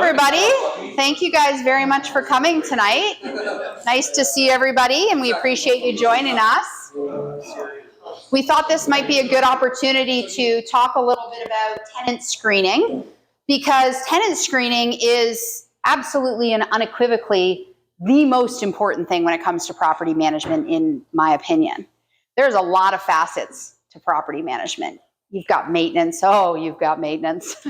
everybody. Thank you guys very much for coming tonight. Nice to see everybody, and we appreciate you joining us. We thought this might be a good opportunity to talk a little bit about tenant screening, because tenant screening is absolutely and unequivocally the most important thing when it comes to property management, in my opinion. There's a lot of facets to property management. You've got maintenance. Oh, you've got maintenance.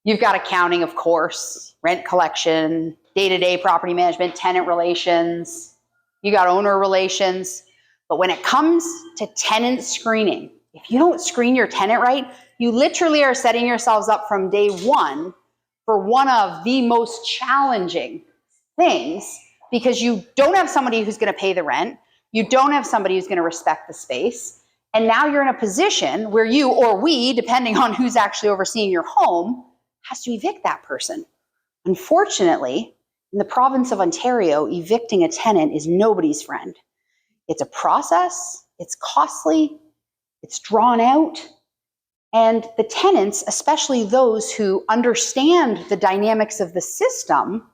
You've got accounting, of course, rent collection, day-to-day property management, tenant relations. You got owner relations. But when it comes to tenant screening, if you don't screen your tenant right, you literally are setting yourselves up from day one for one of the most challenging things, because you don't have somebody who's going to pay the rent. You don't have somebody who's going to respect the space. And now you're in a position where you, or we, depending on who's actually overseeing your home, has to evict that person. Unfortunately, in the province of Ontario, evicting a tenant is nobody's friend. It's a process, it's costly, it's drawn out, and the tenants, especially those who understand the dynamics of the system,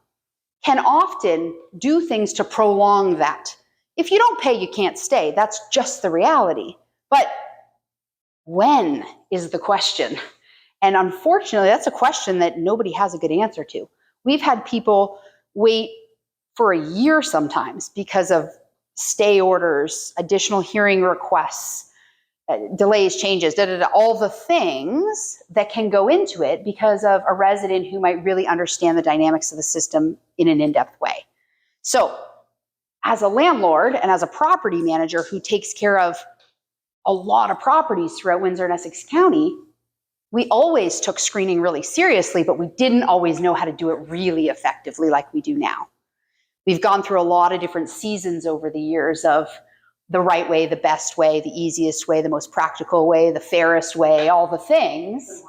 can often do things to prolong that. If you don't pay, you can't stay. That's just the reality. But when is the question? And unfortunately, that's a question that nobody has a good answer to. We've had people wait for a year sometimes because of stay orders, additional hearing requests, delays, changes, all the things that can go into it because of a resident who might really understand the dynamics of the system in an in-depth way. So as a landlord and as a property manager who takes care of a lot of properties throughout Windsor and Essex County, we always took screening really seriously, but we didn't always know how to do it really effectively like we do now. We've gone through a lot of different seasons over the years of the right way, the best way, the easiest way, the most practical way, the fairest way, all the things.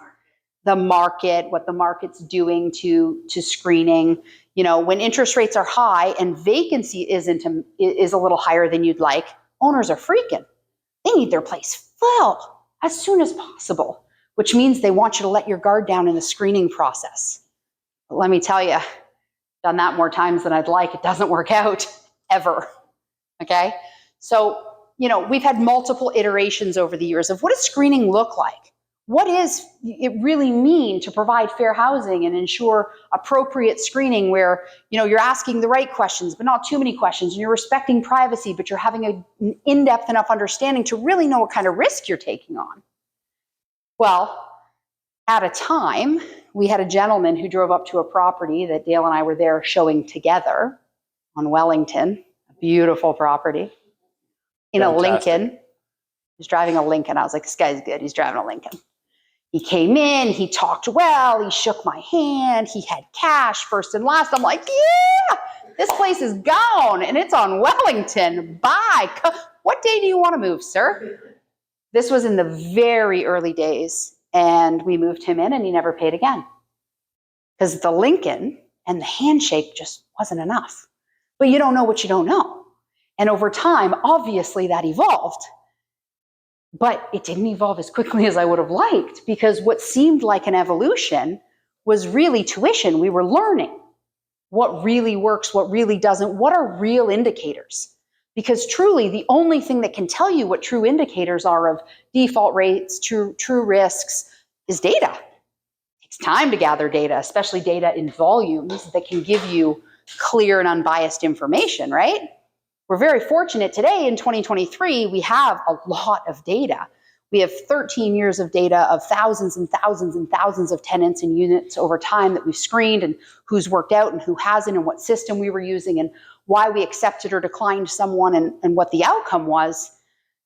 The market, what the market's doing to screening. You know, when interest rates are high and vacancy is a little higher than you'd like, owners are freaking. They need their place full as soon as possible, which means they want you to let your guard down in the screening process. But let me tell you, done that more times than I'd like. It doesn't work out ever, okay? So, you know, we've had multiple iterations over the years of what does screening look like? What does it really mean to provide fair housing and ensure appropriate screening where, you know, you're asking the right questions, but not too many questions, and you're respecting privacy, but you're having an in-depth enough understanding to really know what kind of risk you're taking on? Well, at a time, we had a gentleman who drove up to a property that Dale and I were there showing together on Wellington, a beautiful property, in Fantastic. A Lincoln. He was driving a Lincoln. I was like, this guy's good. He's driving a Lincoln. He came in, he talked well, he shook my hand, he had cash first and last. I'm like, yeah, this place is gone and it's on Wellington. Bye. What day do you want to move, sir? This was in the very early days, and we moved him in and he never paid again. Because the Lincoln and the handshake just wasn't enough. But you don't know what you don't know. And over time, obviously that evolved. But it didn't evolve as quickly as I would have liked, because what seemed like an evolution was really tuition. We were learning what really works, what really doesn't, what are real indicators. Because truly, the only thing that can tell you what true indicators are of default rates, true risks, is data. It takes time to gather data, especially data in volumes that can give you clear and unbiased information, right? We're very fortunate today in 2023, we have a lot of data. We have 13 years of data of thousands and thousands and thousands of tenants and units over time that we've screened, and who's worked out and who hasn't, and what system we were using, and why we accepted or declined someone, and what the outcome was,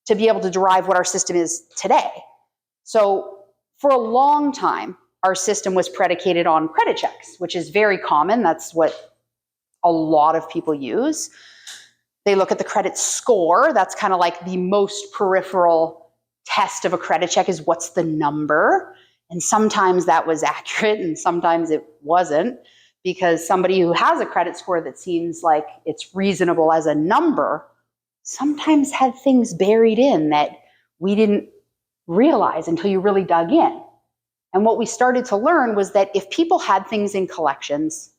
to be able to derive what our system is today. So for a long time, our system was predicated on credit checks, which is very common. That's what a lot of people use. They look at the credit score. That's kind of like the most peripheral test of a credit check, is what's the number. And sometimes that was accurate and sometimes it wasn't, because somebody who has a credit score that seems like it's reasonable as a number sometimes had things buried in that we didn't realize until you really dug in. And what we started to learn was that if people had things in collections,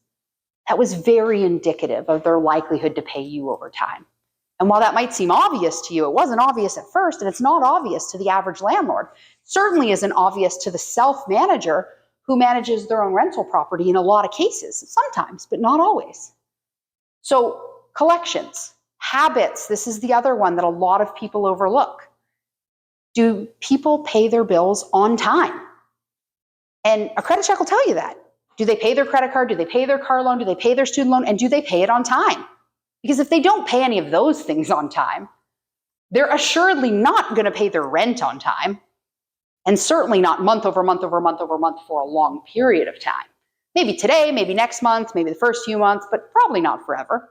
that was very indicative of their likelihood to pay you over time. And while that might seem obvious to you, it wasn't obvious at first, and it's not obvious to the average landlord. Certainly isn't obvious to the self-manager who manages their own rental property in a lot of cases, sometimes, but not always. So collections, habits, this is the other one that a lot of people overlook. Do people pay their bills on time? And a credit check will tell you that. Do they pay their credit card? Do they pay their car loan? Do they pay their student loan? And do they pay it on time? Because if they don't pay any of those things on time, they're assuredly not going to pay their rent on time, and certainly not month over month over month over month for a long period of time. Maybe today, maybe next month, maybe the first few months, but probably not forever.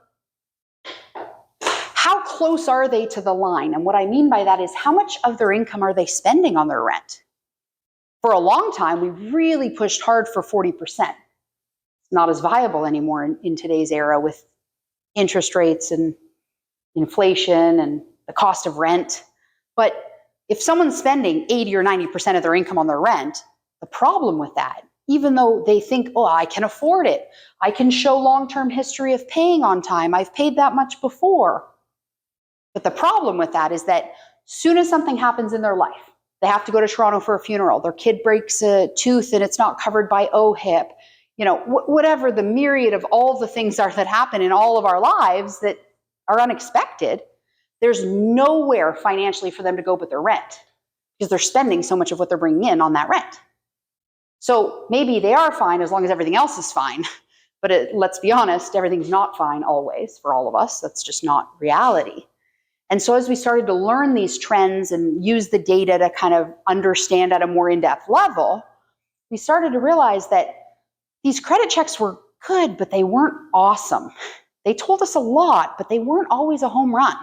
How close are they to the line? And what I mean by that is how much of their income are they spending on their rent? For a long time, we really pushed hard for 40%. It's not as viable anymore in today's era with interest rates and inflation and the cost of rent. But if someone's spending 80 or 90% of their income on their rent, the problem with that, even though they think, oh, I can afford it, I can show long-term history of paying on time, I've paid that much before. But the problem with that is that soon as something happens in their life, they have to go to Toronto for a funeral, their kid breaks a tooth and it's not covered by OHIP, whatever the myriad of all the things are that happen in all of our lives that are unexpected, there's nowhere financially for them to go but their rent because they're spending so much of what they're bringing in on that rent. So maybe they are fine as long as everything else is fine. But let's be honest, everything's not fine always for all of us. That's just not reality. And so as we started to learn these trends and use the data to kind of understand at a more in-depth level, we started to realize that these credit checks were good, but they weren't awesome. They told us a lot, but they weren't always a home run.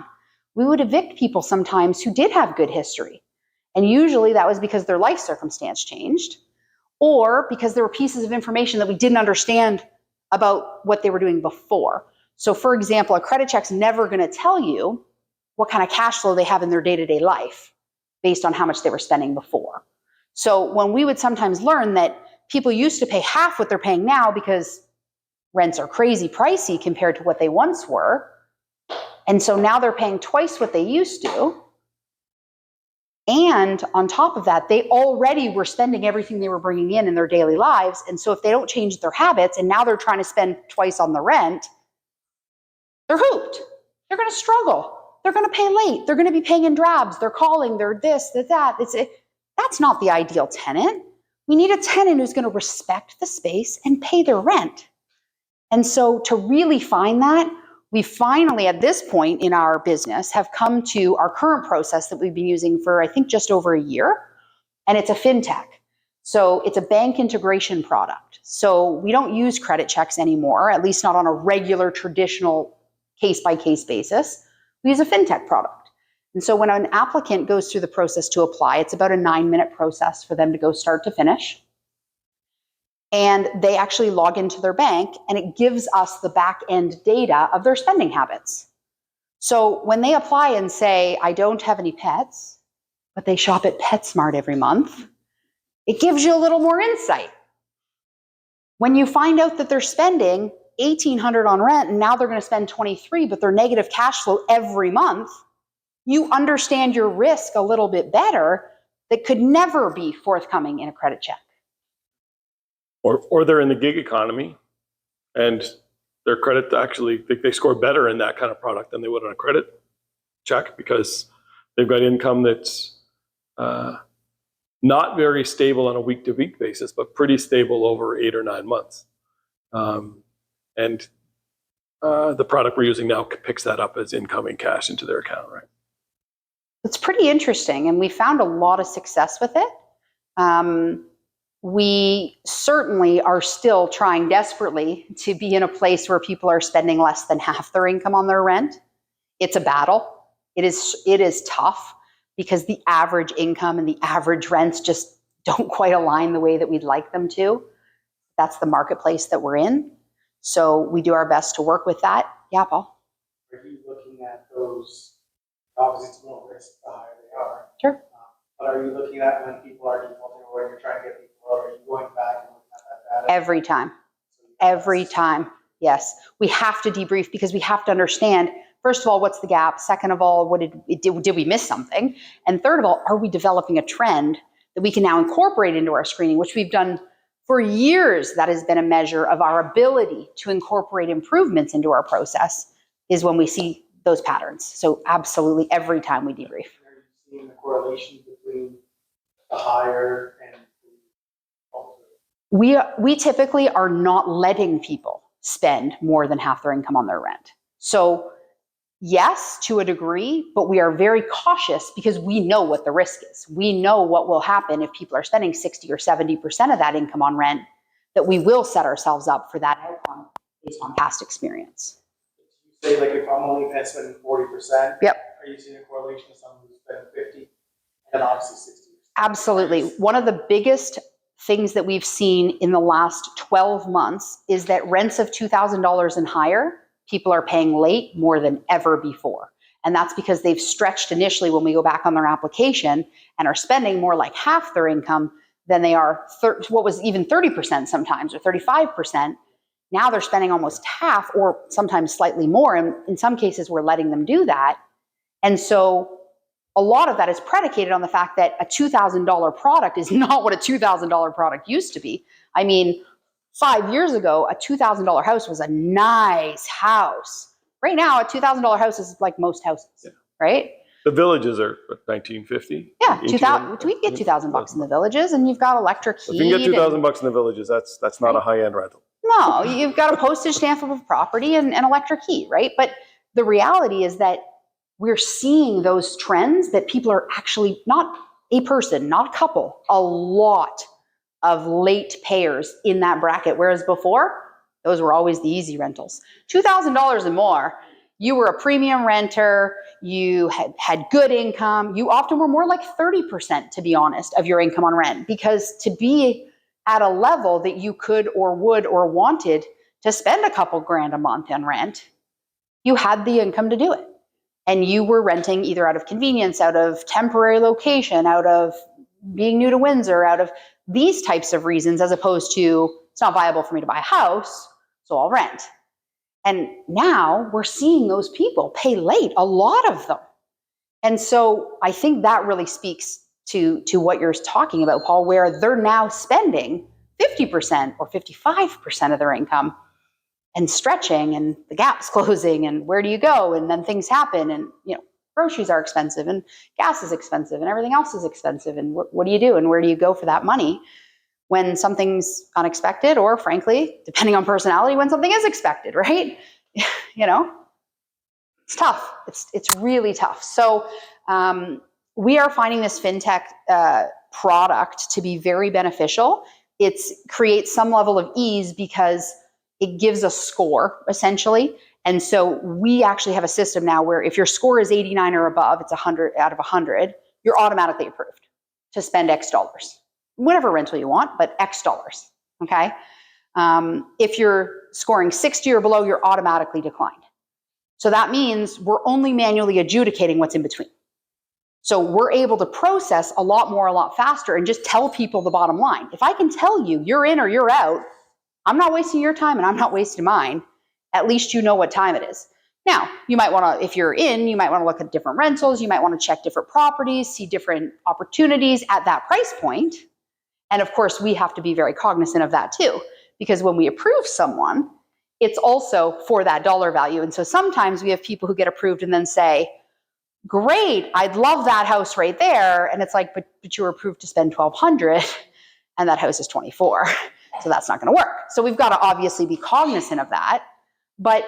We would evict people sometimes who did have good history. And usually that was because their life circumstance changed, or because there were pieces of information that we didn't understand about what they were doing before. So for example, a credit check's never going to tell you what kind of cash flow they have in their day-to-day life based on how much they were spending before. So when we would sometimes learn that people used to pay half what they're paying now because rents are crazy pricey compared to what they once were, and so now they're paying twice what they used to, and on top of that, they already were spending everything they were bringing in their daily lives, and so if they don't change their habits and now they're trying to spend twice on the rent, they're hooped. They're going to struggle. They're going to pay late. They're going to be paying in drabs. They're calling. They're this, they're that. That's not the ideal tenant. We need a tenant who's going to respect the space and pay their rent. And so to really find that, we finally, at this point in our business, have come to our current process that we've been using for, I think, just over a year. And it's a fintech. So it's a bank integration product. So we don't use credit checks anymore, at least not on a regular, traditional case-by-case basis. We use a fintech product. And so when an applicant goes through the process to apply, it's about a 9-minute process for them to go start to finish. And they actually log into their bank, and it gives us the back-end data of their spending habits. So when they apply and say, I don't have any pets, but they shop at PetSmart every month, it gives you a little more insight. When you find out that they're spending $1,800 on rent and now they're going to spend $23,000, but they're negative cash flow every month, you understand your risk a little bit better that could never be forthcoming in a credit check. Or they're in the gig economy and their credit actually, they score better in that kind of product than they would on a credit check because they've got income that's not very stable on a week-to-week basis, but pretty stable over 8 or 9 months. And the product we're using now picks that up as incoming cash into their account, right? It's pretty interesting, and we found a lot of success with it. We certainly are still trying desperately to be in a place where people are spending less than half their income on their rent. It's a battle. It is tough because the average income and the average rents just don't quite align the way that we'd like them to. That's the marketplace that we're in. So we do our best to work with that. Yeah, Paul? Are you looking at those, obviously it's more risk the higher they are. Sure. But are you looking at when people are defaulting or when you're trying to get people or are you going back and looking at that data? Every time. Every time. Yes. We have to debrief because we have to understand, first of all, what's the gap? Second of all, did we miss something? And third of all, are we developing a trend that we can now incorporate into our screening, which we've done for years? That has been a measure of our ability to incorporate improvements into our process, is when we see those patterns. So absolutely every time we debrief. Are you seeing the correlation between the higher and We typically are not letting people spend more than half their income on their rent. So yes, to a degree, but we are very cautious because we know what the risk is. We know what will happen if people are spending 60 or 70% of that income on rent, that we will set ourselves up for that outcome based on past experience. you say, like, if I'm only spending 40%, Yep. are you seeing a correlation with someone who's spending 50 and obviously 60%? Absolutely. One of the biggest things that we've seen in the last 12 months is that rents of $2,000 and higher, people are paying late more than ever before. And that's because they've stretched initially when we go back on their application and are spending more like half their income than they are, what was even 30% sometimes, or 35%. Now they're spending almost half, or sometimes slightly more. And in some cases, we're letting them do that. And so a lot of that is predicated on the fact that a $2,000 product is not what a $2,000 product used to be. I mean, 5 years ago, a $2,000 house was a nice house. Right now, a $2,000 house is like most houses, right? The villages are what, 1950? Yeah, 2,000. We can get $2,000 in the villages, and you've got electric heat. If you can get $2,000 in the villages, that's not a high-end rental. No, you've got a postage stamp of property and electric heat, right? But the reality is that we're seeing those trends that people are actually, not a person, not a couple, a lot of late payers in that bracket. Whereas before, those were always the easy rentals. $2,000 and more, you were a premium renter, you had good income, you often were more like 30%, to be honest, of your income on rent, because to be at a level that you could or would or wanted to spend a couple grand a month on rent, you had the income to do it. And you were renting either out of convenience, out of temporary location, out of being new to Windsor, out of these types of reasons, as opposed to, it's not viable for me to buy a house, so I'll rent. And now we're seeing those people pay late, a lot of them. And so I think that really speaks to what you're talking about, Paul, where they're now spending 50% or 55% of their income and stretching, and the gap's closing, and where do you go? And then things happen, and groceries are expensive, and gas is expensive, and everything else is expensive. And what do you do? And where do you go for that money when something's unexpected, or frankly, depending on personality, when something is expected, right? It's tough. It's really tough. So we are finding this fintech product to be very beneficial. It creates some level of ease because it gives a score, essentially. And so we actually have a system now where if your score is 89 or above, it's 100 out of 100, you're automatically approved to spend X dollars. Whatever rental you want, but X dollars, okay? If you're scoring 60 or below, you're automatically declined. So that means we're only manually adjudicating what's in between. So we're able to process a lot more, a lot faster, and just tell people the bottom line. If I can tell you you're in or you're out, I'm not wasting your time and I'm not wasting mine. At least you know what time it is. Now, you might want to, if you're in, you might want to look at different rentals. You might want to check different properties, see different opportunities at that price point. And of course, we have to be very cognizant of that too, because when we approve someone, it's also for that dollar value. And so sometimes we have people who get approved and then say, great, I'd love that house right there. And it's like, but you were approved to spend $1,200 and that house is 24. So that's not going to work. So we've got to obviously be cognizant of that, but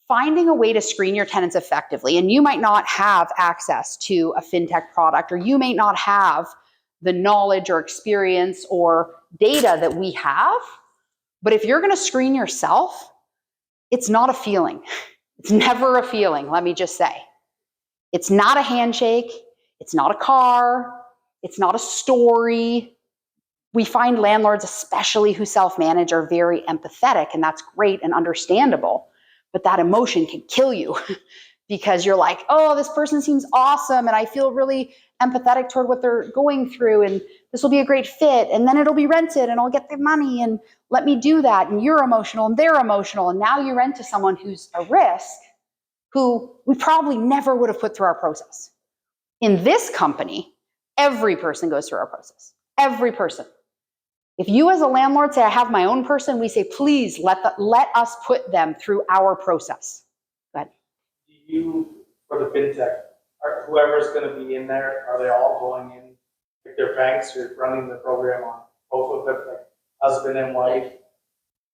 finding a way to screen your tenants effectively. And you might not have access to a fintech product, or you may not have the knowledge or experience or data that we have. But if you're going to screen yourself, it's not a feeling. It's never a feeling, let me just say. It's not a handshake. It's not a car. It's not a story. We find landlords, especially who self-manage, are very empathetic, and that's great and understandable. But that emotion can kill you because you're like, oh, this person seems awesome and I feel really empathetic toward what they're going through and this will be a great fit and then it'll be rented and I'll get the money and let me do that, and you're emotional and they're emotional, and now you rent to someone who's a risk, who we probably never would have put through our process. In this company, every person goes through our process. Every person. If you as a landlord say, I have my own person, we say, please let us put them through our process. Go ahead. Do you, for the fintech, whoever's going to be in there, are they all going in? If their banks are running the program on both of them, like husband and wife,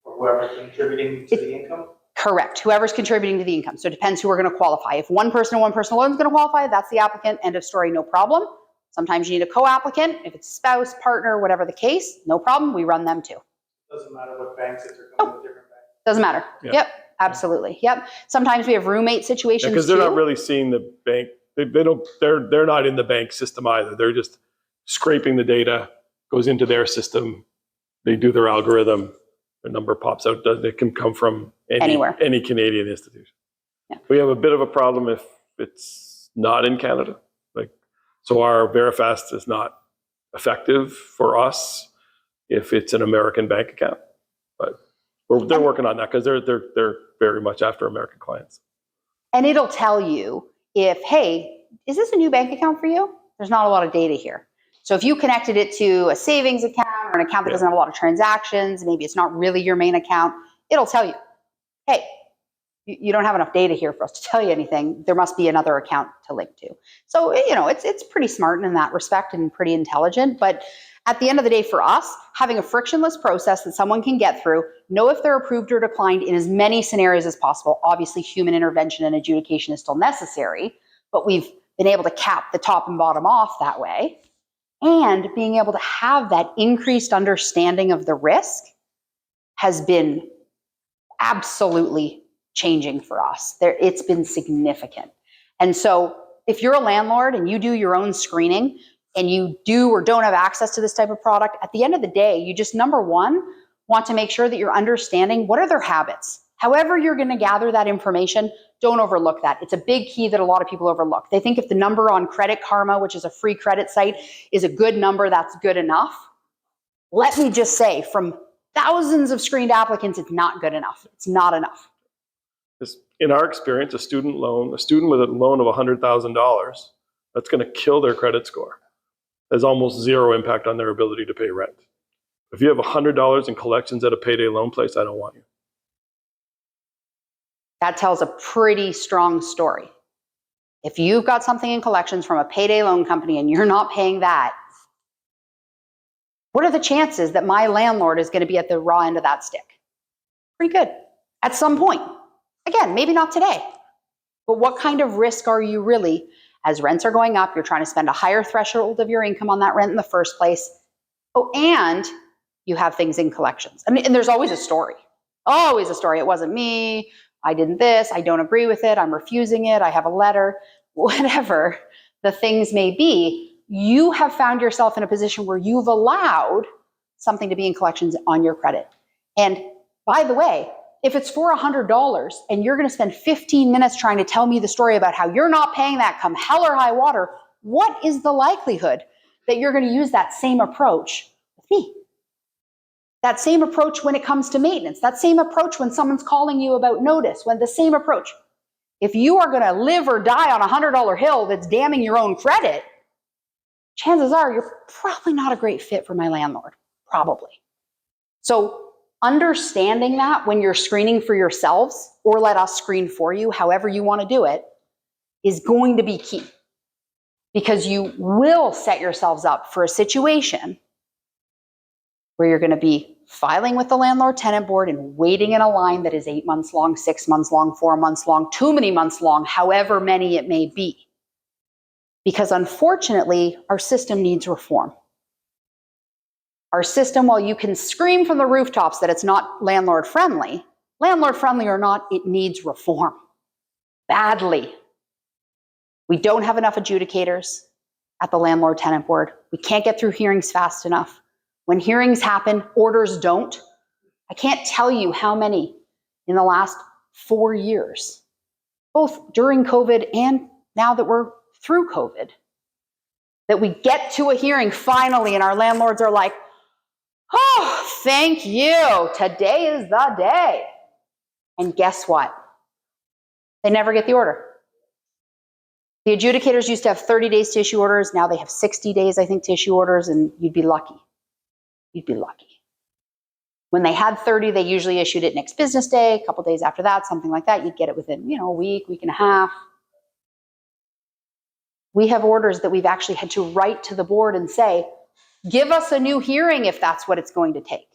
or whoever's contributing to the income? Correct. Whoever's contributing to the income. So it depends who we're going to qualify. If one person and one person alone is going to qualify, that's the applicant. End of story, no problem. Sometimes you need a co-applicant. If it's spouse, partner, whatever the case, no problem. We run them too. Doesn't matter what banks, if they're going with different banks. Doesn't matter. Yeah. Yep, absolutely. Yep. Sometimes we have roommate situations Because too. they're not really seeing the bank. They're not in the bank system either. They're just scraping the data, goes into their system. They do their algorithm. The number pops out. It can come from Anywhere. any Canadian institution. Yeah. We have a bit of a problem if it's not in Canada. So our Verifast is not effective for us if it's an American bank account. But they're working on that because they're very much after American clients. And it'll tell you if, hey, is this a new bank account for you? There's not a lot of data here. So if you connected it to a savings account or an account that doesn't have a lot of transactions, maybe it's not really your main account, it'll tell you, hey, you don't have enough data here for us to tell you anything. There must be another account to link to. So, it's pretty smart in that respect and pretty intelligent. But at the end of the day, for us, having a frictionless process that someone can get through, know if they're approved or declined in as many scenarios as possible. Obviously, human intervention and adjudication is still necessary, but we've been able to cap the top and bottom off that way. And being able to have that increased understanding of the risk has been absolutely changing for us. It's been significant. And so if you're a landlord and you do your own screening and you do or don't have access to this type of product, at the end of the day, you just, number one, want to make sure that you're understanding what are their habits. However you're going to gather that information, don't overlook that. It's a big key that a lot of people overlook. They think if the number on Credit Karma, which is a free credit site, is a good number, that's good enough. Let me just say, from thousands of screened applicants, it's not good enough. It's not enough. In our experience, a student with a loan of $100,000, that's going to kill their credit score. There's almost zero impact on their ability to pay rent. If you have $100 in collections at a payday loan place, I don't want you. That tells a pretty strong story. If you've got something in collections from a payday loan company and you're not paying that, what are the chances that my landlord is going to be at the raw end of that stick? Pretty good. At some point. Again, maybe not today, but what kind of risk are you really, as rents are going up, you're trying to spend a higher threshold of your income on that rent in the first place. Oh, and you have things in collections. I mean, and there's always a story. Always a story. It wasn't me. I did this. I don't agree with it. I'm refusing it. I have a letter. Whatever the things may be, you have found yourself in a position where you've allowed something to be in collections on your credit. And by the way, if it's for $100 and you're going to spend 15 minutes trying to tell me the story about how you're not paying that come hell or high water, what is the likelihood that you're going to use that same approach with me? That same approach when it comes to maintenance, that same approach when someone's calling you about notice, when the same approach. If you are going to live or die on a $100 hill that's damning your own credit, chances are you're probably not a great fit for my landlord, probably. So understanding that when you're screening for yourselves, or let us screen for you, however you want to do it, is going to be key. Because you will set yourselves up for a situation where you're going to be filing with the landlord-tenant board and waiting in a line that is 8 months long, 6 months long, 4 months long, too many months long, however many it may be. Because unfortunately, our system needs reform. Our system, while you can scream from the rooftops that it's not landlord-friendly or not, it needs reform badly. We don't have enough adjudicators at the landlord-tenant board. We can't get through hearings fast enough. When hearings happen, orders don't. I can't tell you how many in the last 4 years both during COVID and now that we're through COVID, that we get to a hearing finally and our landlords are like, oh, thank you. Today is the day. And guess what? They never get the order. The adjudicators used to have 30 days to issue orders. Now they have 60 days, I think, to issue orders, and you'd be lucky. You'd be lucky. When they had 30, they usually issued it next business day, a couple days after that, something like that. You'd get it within, a week and a half. We have orders that we've actually had to write to the board and say, give us a new hearing if that's what it's going to take.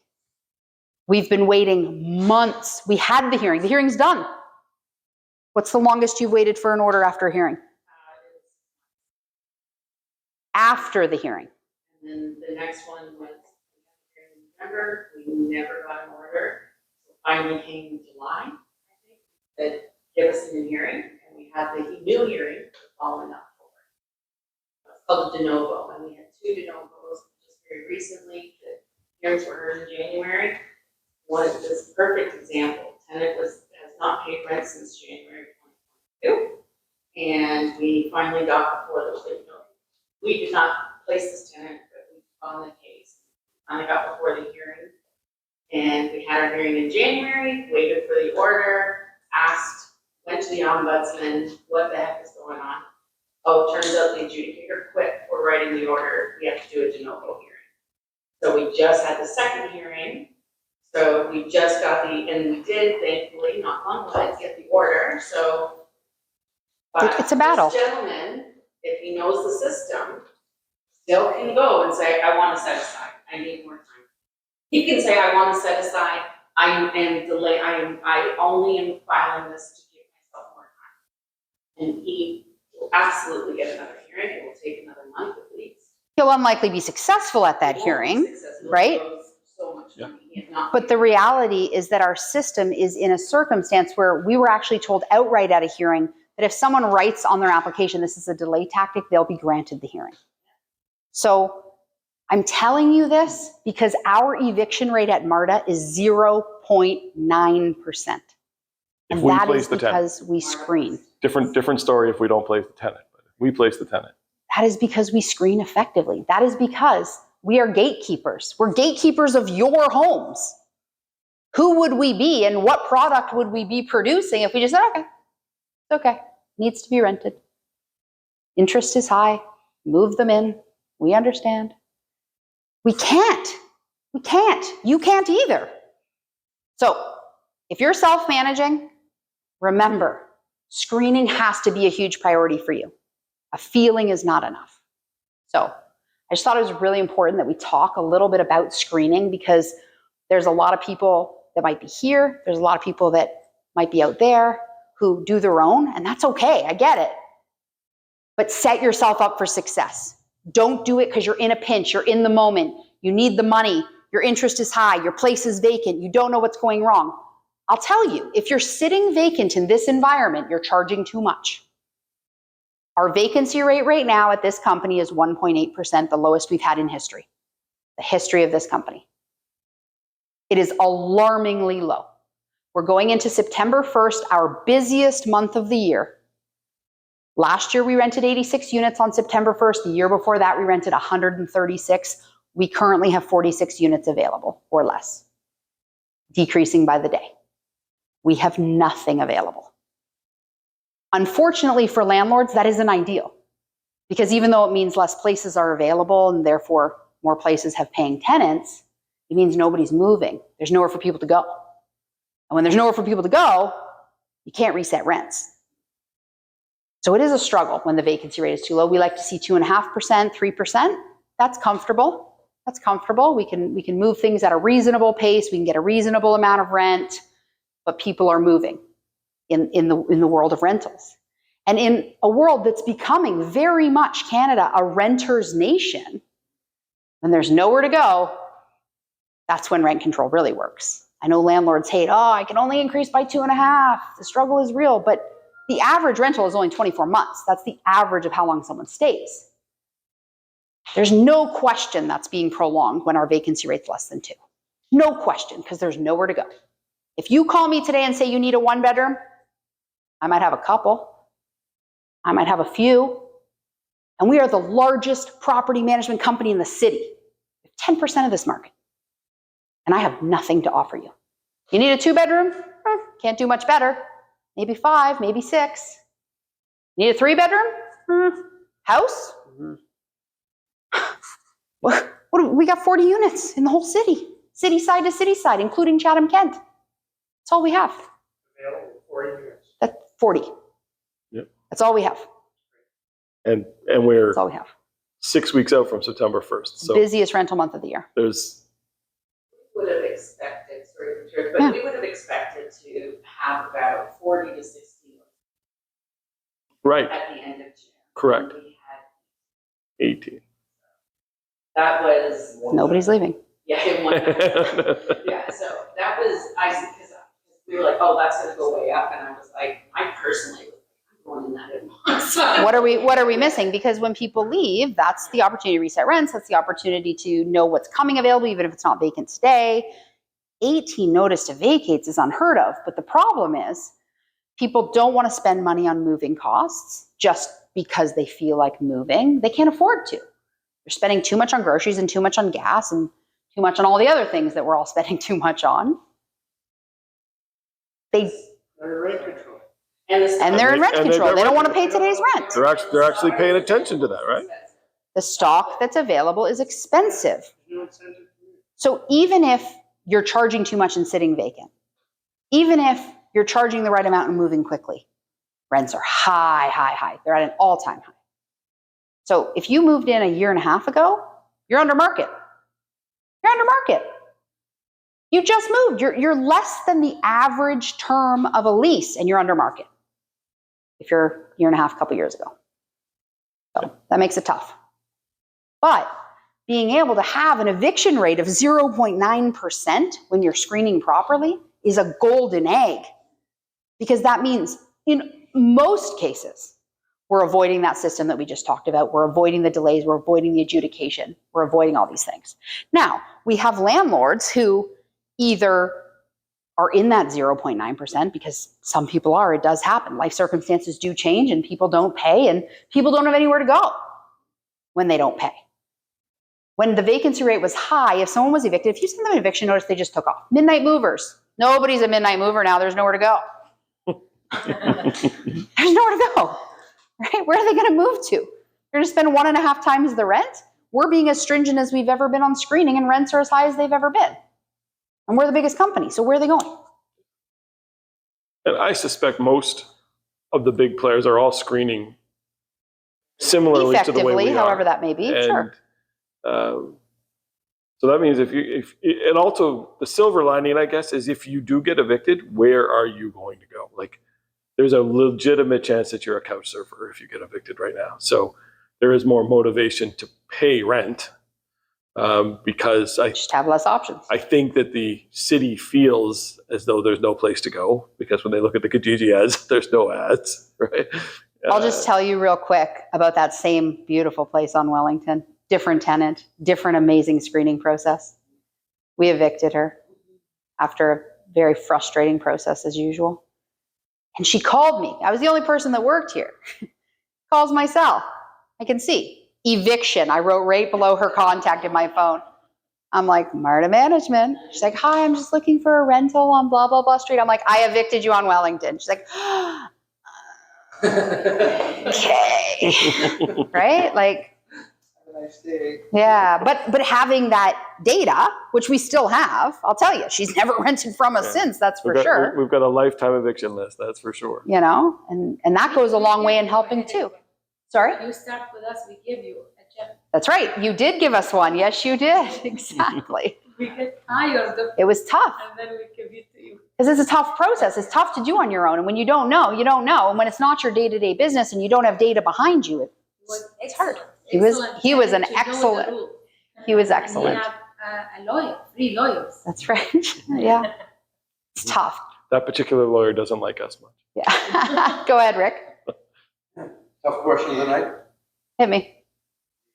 We've been waiting months. We had the hearing. The hearing's done. What's the longest you've waited for an order after a hearing? After the hearing. And then the next one was in November. We never got an order. So finally came in July, I think, that gave us a new hearing. And we had the new hearing the following October. It's called a de novo. And we had 2 de novos just very recently. The hearings were heard in January. One is this perfect example. Tenant has not paid rent since January 2022. And we finally got before the we did not place this tenant, but we on the case. Finally got before the hearing, and we had our hearing in January, waited for the order, went to the ombudsman, what the heck is going on? Oh, it turns out the adjudicator quit for writing the order. We have to do a de novo hearing. So we just had the second hearing. So we just got and we did, thankfully, knock on wood, get the order. So, but it's a battle. This gentleman, if he knows the system, still can go and say, I want to set aside. I need more time. He can say, I want to set aside. I only am filing this to give myself more time. And he will absolutely get another hearing. It will take another month at least. He'll unlikely be successful at that hearing, right? So much Yeah. money. But the reality is that our system is in a circumstance where we were actually told outright at a hearing that if someone writes on their application, this is a delay tactic, they'll be granted the hearing. So I'm telling you this because our eviction rate at Marda is 0.9%. And we that place is the tenant. because we screen. Different story if we don't place the tenant, but if we place the tenant. That is because we screen effectively. That is because we are gatekeepers. We're gatekeepers of your homes. Who would we be and what product would we be producing if we just said, okay, needs to be rented. Interest is high, move them in. We understand. We can't. You can't either. So if you're self-managing, remember, screening has to be a huge priority for you. A feeling is not enough. So I just thought it was really important that we talk a little bit about screening because there's a lot of people that might be here. There's a lot of people that might be out there who do their own, and that's okay. I get it. But set yourself up for success. Don't do it because you're in a pinch. You're in the moment. You need the money. Your interest is high. Your place is vacant. You don't know what's going wrong. I'll tell you, if you're sitting vacant in this environment, you're charging too much. Our vacancy rate right now at this company is 1.8%, the lowest we've had in history, the history of this company. It is alarmingly low. We're going into September 1st, our busiest month of the year. Last year, we rented 86 units on September 1st. The year before that, we rented 136. We currently have 46 units available or less, decreasing by the day. We have nothing available. Unfortunately for landlords, that isn't ideal because even though it means less places are available and therefore more places have paying tenants, it means nobody's moving. There's nowhere for people to go. And when there's nowhere for people to go, you can't reset rents. So it is a struggle when the vacancy rate is too low. We like to see 2.5%, 3%. That's comfortable. That's comfortable. We can move things at a reasonable pace. We can get a reasonable amount of rent, but people are moving in the world of rentals. And in a world that's becoming very much Canada, a renter's nation, when there's nowhere to go, that's when rent control really works. I know landlords hate, I can only increase by 2.5. The struggle is real, but the average rental is only 24 months. That's the average of how long someone stays. There's no question that's being prolonged when our vacancy rate's less than 2. No question, because there's nowhere to go. If you call me today and say you need a 1-bedroom, I might have a couple. I might have a few. And we are the largest property management company in the city. 10% of this market. And I have nothing to offer you. You need a 2-bedroom? Can't do much better. Maybe 5, maybe 6. Need a 3-bedroom? House? We got 40 units in the whole city. City side to city side, including Chatham-Kent. That's all we have. Available 40 units. That's 40. Yep. That's all we have. And we're That's all we have. 6 weeks out from September 1st. So Busiest rental month of the year. there's, Would have expected, sorry to interrupt, but we would have expected to have about 40 to 60 right, at the end of June. correct, We had, 18. that was, Nobody's leaving. yeah, in one, yeah, so that was, because we were like, oh, that's gonna go way up, and I was like, I personally, I'm going in that in once. What are we missing? Because when people leave, that's the opportunity to reset rents. That's the opportunity to know what's coming available, even if it's not vacant today. 18 notice to vacates is unheard of. But the problem is people don't want to spend money on moving costs just because they feel like moving. They can't afford to. They're spending too much on groceries and too much on gas and too much on all the other things that we're all spending too much on. They're rent control. And they're in rent And they've control. got They don't rent want to pay today's rent. They're actually paying attention to that, right? The stock that's available is expensive. No incentive to move. So even if you're charging too much and sitting vacant, even if you're charging the right amount and moving quickly, rents are high, high, high. They're at an all-time high. So if you moved in a year and a half ago, you're under market. You're under market. You just moved. You're less than the average term of a lease and you're under market. If you're a year and a half, a couple years ago. So that makes it tough. But being able to have an eviction rate of 0.9% when you're screening properly is a golden egg. Because that means in most cases, we're avoiding that system that we just talked about. We're avoiding the delays. We're avoiding the adjudication. We're avoiding all these things. Now, we have landlords who either are in that 0.9% because some people are, it does happen. Life circumstances do change and people don't pay and people don't have anywhere to go when they don't pay. When the vacancy rate was high, if someone was evicted, if you send them an eviction notice, they just took off. Midnight movers. Nobody's a midnight mover now. There's nowhere to go. There's nowhere to go. Right? Where are they going to move to? They're going to spend 1.5 times the rent? We're being as stringent as we've ever been on screening and rents are as high as they've ever been. And we're the biggest company, so where are they going? And I suspect most of the big players are all screening similarly to the way we Effectively, are. however that may be, sure. So that means and also the silver lining, I guess, is if you do get evicted, where are you going to go? Like, there's a legitimate chance that you're a couch surfer if you get evicted right now. So there is more motivation to pay rent because Just have less options. I think that the city feels as though there's no place to go because when they look at the Kijiji ads, there's no ads, right? I'll just tell you real quick about that same beautiful place on Wellington. Different tenant, different amazing screening process. We evicted her after a very frustrating process as usual. And she called me. I was the only person that worked here. Calls my cell. I can see. Eviction. I wrote right below her contact in my phone. I'm like, Marda Management. She's like, hi, I'm just looking for a rental on blah, blah, blah street. I'm like, I evicted you on Wellington. She's like, okay. Right? Like, yeah, but having that data, which we still have, I'll tell you, she's never rented from us since, that's for sure. We've got a lifetime eviction list, that's for sure. You know, and that goes a long way in helping too. Sorry? You start with us, we give you a check. That's right. You did give us one. Yes, you did. Exactly. We get hired It was tough and then we give it to you. because it's a tough process. It's tough to do on your own. And when you don't know, you don't know. And when it's not your day-to-day business and you don't have data behind you, it's hard. He was an excellent. He was excellent. We have a lawyer, 3 lawyers. That's right. Yeah. It's tough. That particular lawyer doesn't like us much. Yeah. Go ahead, Rick. Tough question of the night. Hit me.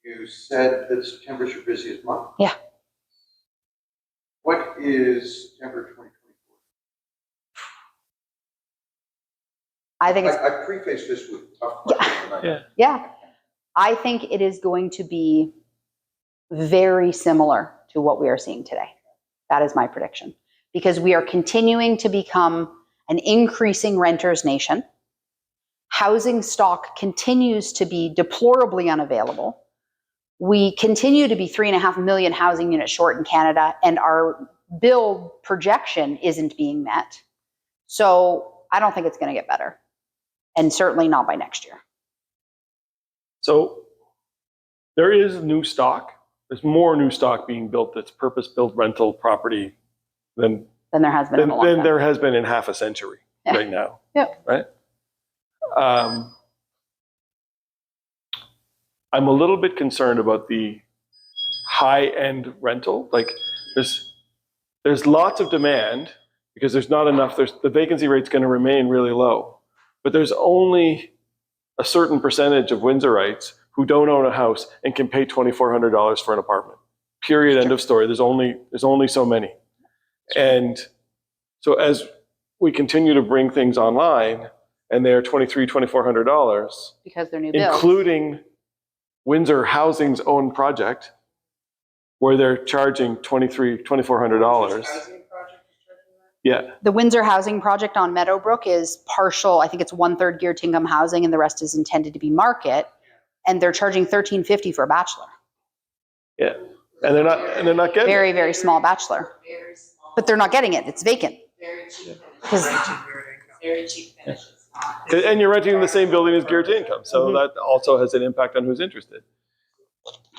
You said that September's your busiest month. Yeah. What is September 2024? I think it's, I preface this with tough questions. yeah, I think it is going to be very similar to what we are seeing today. That is my prediction. Because we are continuing to become an increasing renters nation. Housing stock continues to be deplorably unavailable. We continue to be 3.5 million housing units short in Canada, and our build projection isn't being met. So I don't think it's going to get better, and certainly not by next year. So there is new stock. There's more new stock being built that's purpose-built rental property than Than there has been in a long time. there has been in half a century right now. Yep. Right? I'm a little bit concerned about the high-end rental. Like there's lots of demand because there's not enough. The vacancy rate's going to remain really low, but there's only a certain percentage of Windsorites who don't own a house and can pay $2,400 for an apartment. Period. End of story. There's only so many. And so as we continue to bring things online and they're $2,400, Because they're new builds. including Windsor Housing's own project, where they're charging $2,400. Yeah. The Windsor housing project on Meadowbrook is partial. I think it's 1/3 geared to income housing and the rest is intended to be market. And they're charging $1,350 for a bachelor. Yeah. And they're not getting Very, it. very small bachelor. Very small. But they're not getting it. It's vacant. Very cheap. Because- Very cheap finishes. And you're renting in the same building as geared to income. So that also has an impact on who's interested.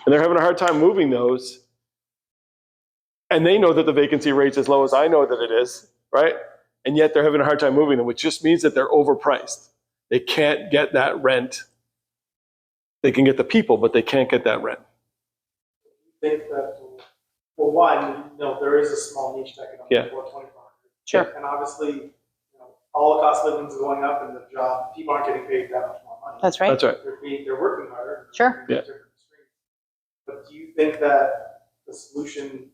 And they're having a hard time moving those. And they know that the vacancy rate's as low as I know that it is, right? And yet they're having a hard time moving them, which just means that they're overpriced. They can't get that rent. They can get the people, but they can't get that rent. I think that, well, one, there is a small niche that can Yeah. afford 2,400. Sure. And obviously, all the cost of living is going up and the job, people aren't getting paid that much more money. That's right. That's right. They're working harder. Sure. Yeah. But do you think that the solution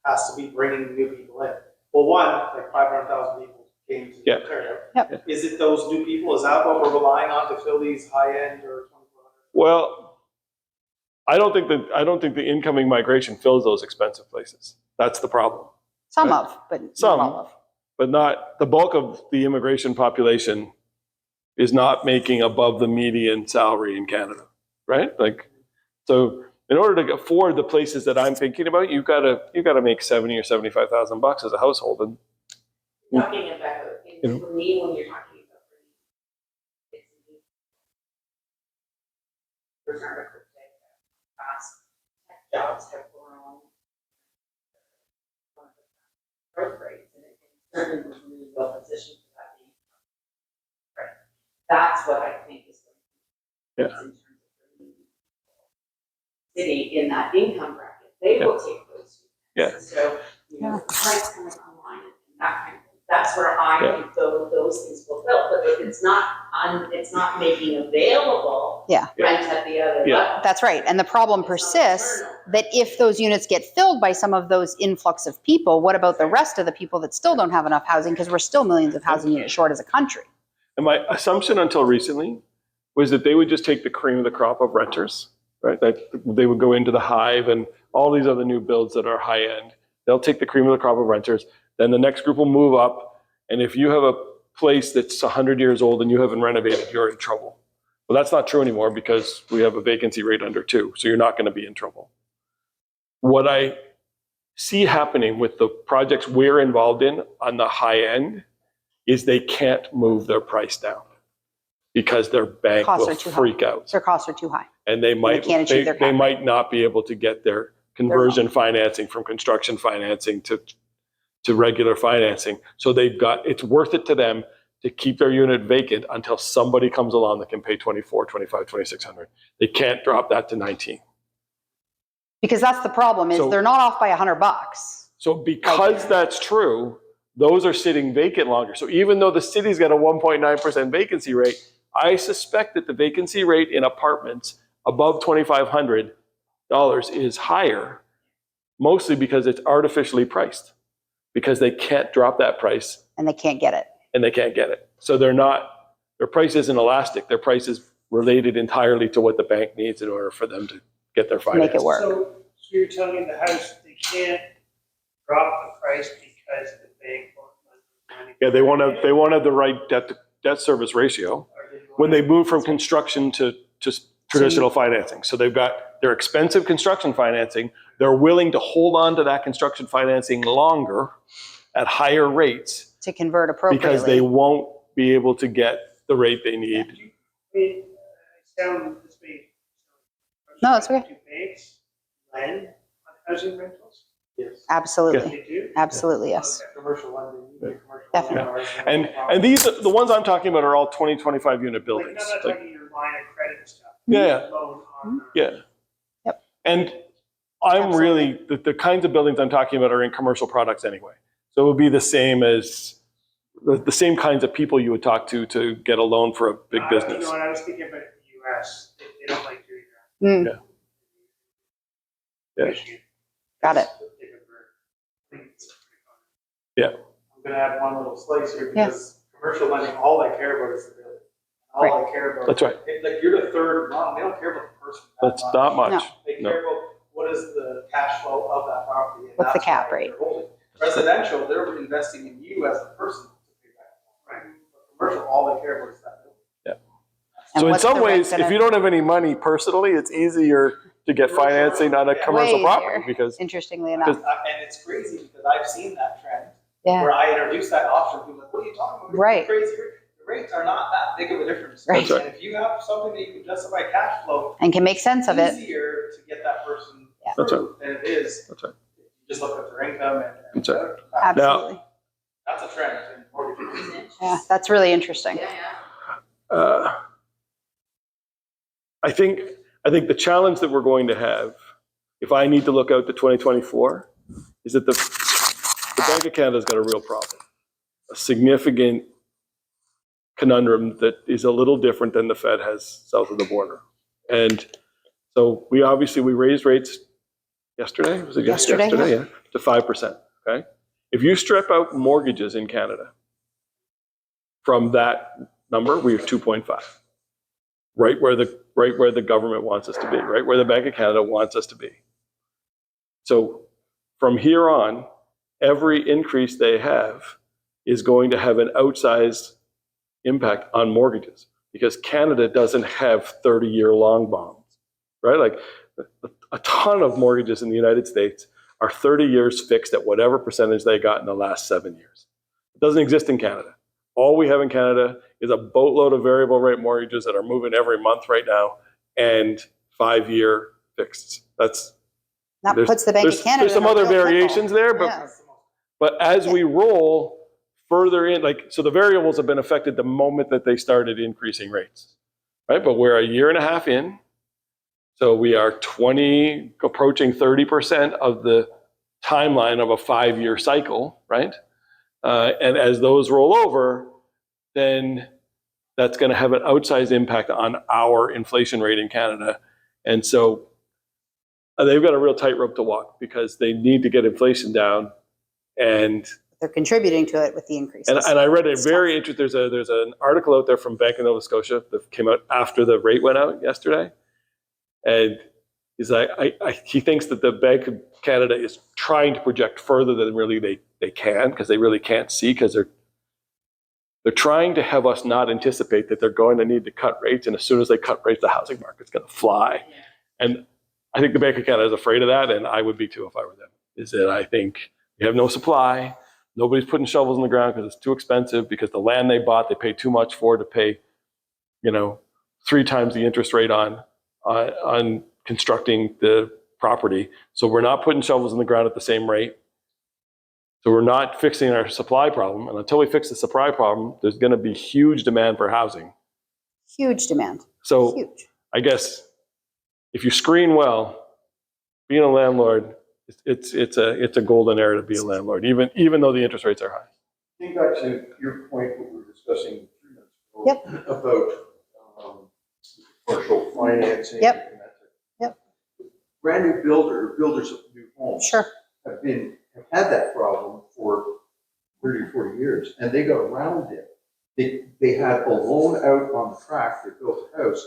has to be bringing new people in? Well, one, like 500,000 people came to Yeah. Ontario. Yep. Is it those new people? Is that what we're relying on to fill these high-end or 2,400? Well, I don't think the incoming migration fills those expensive places. That's the problem. Some Right. of, but Some. not all of. But not the bulk of the immigration population is not making above the median salary in Canada, right? Like, so in order to afford the places that I'm thinking about, you gotta make 70 or 75,000 bucks as a household, and Talking about, for me, when you're talking about past tech jobs have grown growth rates, and it certainly was really well positioned for that being. Right. That's what I think is going to be in terms of bringing city in that income bracket. They will take those. Yeah. So, price coming online and that kind of thing. That's where I think those things will fill. But if it's not making available rent at the other level. That's right. And the problem persists that if those units get filled by some of those influx of people, what about the rest of the people that still don't have enough housing? Because we're still millions of housing units short as a country. And my assumption until recently was that they would just take the cream of the crop of renters, right? That they would go into the Hive and all these other new builds that are high end. They'll take the cream of the crop of renters. Then the next group will move up. And if you have a place that's 100 years old and you haven't renovated, you're in trouble. Well, that's not true anymore because we have a vacancy rate under 2. So you're not going to be in trouble. What I see happening with the projects we're involved in on the high end is they can't move their price down because their bank Costs will are too freak out. Their costs are too high. And they might can't achieve their cap rate. might not be able to get their conversion financing from construction financing to regular financing. So it's worth it to them to keep their unit vacant until somebody comes along that can pay 24, 25, 2,600. They can't drop that to 19. Because that's the problem is So- they're not off by $100. So because that's true, those are sitting vacant longer. So even though the city's got a 1.9% vacancy rate, I suspect that the vacancy rate in apartments above $2,500 is higher, mostly because it's artificially priced, because they can't drop that price And they can't get it. and they can't get it. So they're not their price isn't elastic. Their price is related entirely to what the bank needs in order for them to get their Make it financing. work. So you're telling me the house, they can't drop the price because the bank won't lend the money? Yeah, they wanted the right debt service ratio when they move from construction to traditional financing. So they've got their expensive construction financing. They're willing to hold on to that construction financing longer at higher rates To convert appropriately. because they won't be able to get the rate they need. I mean, sound this way. No, it's okay. Do banks lend on housing rentals? Yes. Absolutely. They do? Absolutely, yes. Commercial lending, commercial Definitely. lending. And these, the ones I'm talking about are all 20, 25 unit Like, buildings. I'm not Like, talking your line of credit and stuff. yeah, Loan on the- yeah. Yep. And I'm really, the kinds of buildings I'm talking about are in commercial products anyway. So it would be the same as, the same kinds of people you would talk to get a loan for a big You business. know, and I was thinking about the US, they don't like doing that. Mm, Yeah. Michigan. Got it. I'm gonna add one little slice here Yeah. because commercial lending, all they care about is the building. All Right. they care about. That's right. Like, you're the third rung, they don't care about the person. That's not much. No. They No. care about what is the cash flow of that property. And What's the that's cap why rate? they're holding. Residential, they're investing in you as a person to pay back. Right. But commercial, all they care about is that building. And So in what's some the rate ways, if gonna- you don't have any money personally, it's easier to get financing on a commercial Way property easier. because Interestingly enough. And it's crazy because I've seen that trend Yeah. where I introduced that option. People are like, what are you talking about? Right. Crazy. The rates are not that big of a difference. Right. And if you have something that you can justify cash flow, And can make sense of it. easier to get that person Yeah. That's through than it is. That's right. if you just look at their income and. That's right. Absolutely. That's a trend in mortgages. Yeah, that's really interesting. Yeah, yeah. I think the challenge that we're going to have, if I need to look out to 2024, is that the Bank of Canada's got a real problem, a significant conundrum that is a little different than the Fed has south of the border. And so we raised rates yesterday, was it Yesterday, yeah, to 5%, okay? If you strip out mortgages in Canada from that number, we are 2.5. Right where the government wants us to be, right where the Bank of Canada wants us to be. So from here on, every increase they have is going to have an outsized impact on mortgages because Canada doesn't have 30-year long bonds, right? Like a ton of mortgages in the United States are 30 years fixed at whatever percentage they got in the last 7 years. It doesn't exist in Canada. All we have in Canada is a boatload of variable rate mortgages that are moving every month right now and 5-year fixed. That puts the Bank of Canada. There's some in a other real pickle. variations there, Yeah. but as we roll further in, so the variables have been affected the moment that they started increasing rates, right? But we're a year and a half in, so we are approaching 30% of the timeline of a 5-year cycle, right? And as those roll over, then that's going to have an outsized impact on our inflation rate in Canada. And so they've got a real tightrope to walk because they need to get inflation down. And They're contributing to it with the increases. I read a very interesting, there's an article out there from Bank of Nova Scotia that came out after the rate went out yesterday. And he's like, he thinks that the Bank of Canada is trying to project further than really they can, because they really can't see, because they're trying to have us not anticipate that they're going to need to cut rates, and as soon as they cut rates, the housing market's going to fly. And I think the Bank of Canada is afraid of that, and I would be too if I were them. Is that I think we have no supply, nobody's putting shovels in the ground because it's too expensive, because the land they bought, they paid too much for to pay, 3 times the interest rate on constructing the property. So we're not putting shovels in the ground at the same rate. So we're not fixing our supply problem. And until we fix the supply problem, there's going to be huge demand for housing. Huge demand. So Huge. I guess if you screen well, being a landlord, it's a golden era to be a landlord, even though the interest rates are high. Getting back to your point, what we were discussing 3 minutes ago. Yep. About commercial financing. Yep. and that type of- Yep. Brand new builders of new homes. Sure. Have had that problem for 30, 40 years, and they got around it They had a loan out on the track, they built a house,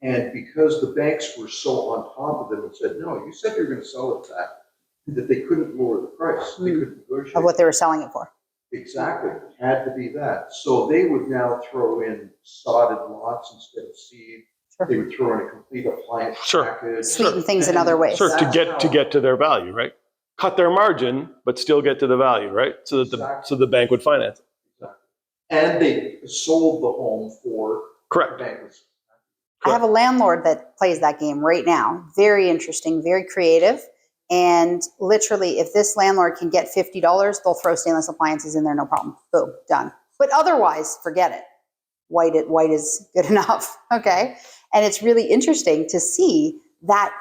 and because the banks were so on top of them and said, no, you said you're gonna sell it that they couldn't lower the price, they couldn't negotiate. Of what they were selling it for. Exactly, it had to be that. So they would now throw in sodded lots instead of seed. Sure. They would throw in a complete appliance Sure. package. Sweeten things in other ways. Sure, to That's get to their value, right? Cut their margin, but still get to the value, right? So that Exactly. so the bank would finance it. Exactly. And they sold the home for Correct. banks. I have a landlord that plays that game right now. Very interesting, very creative. And literally, if this landlord can get $50, they'll throw stainless appliances in there, no problem. Boom, done. But otherwise, forget it. White is good enough, okay? And it's really interesting to see that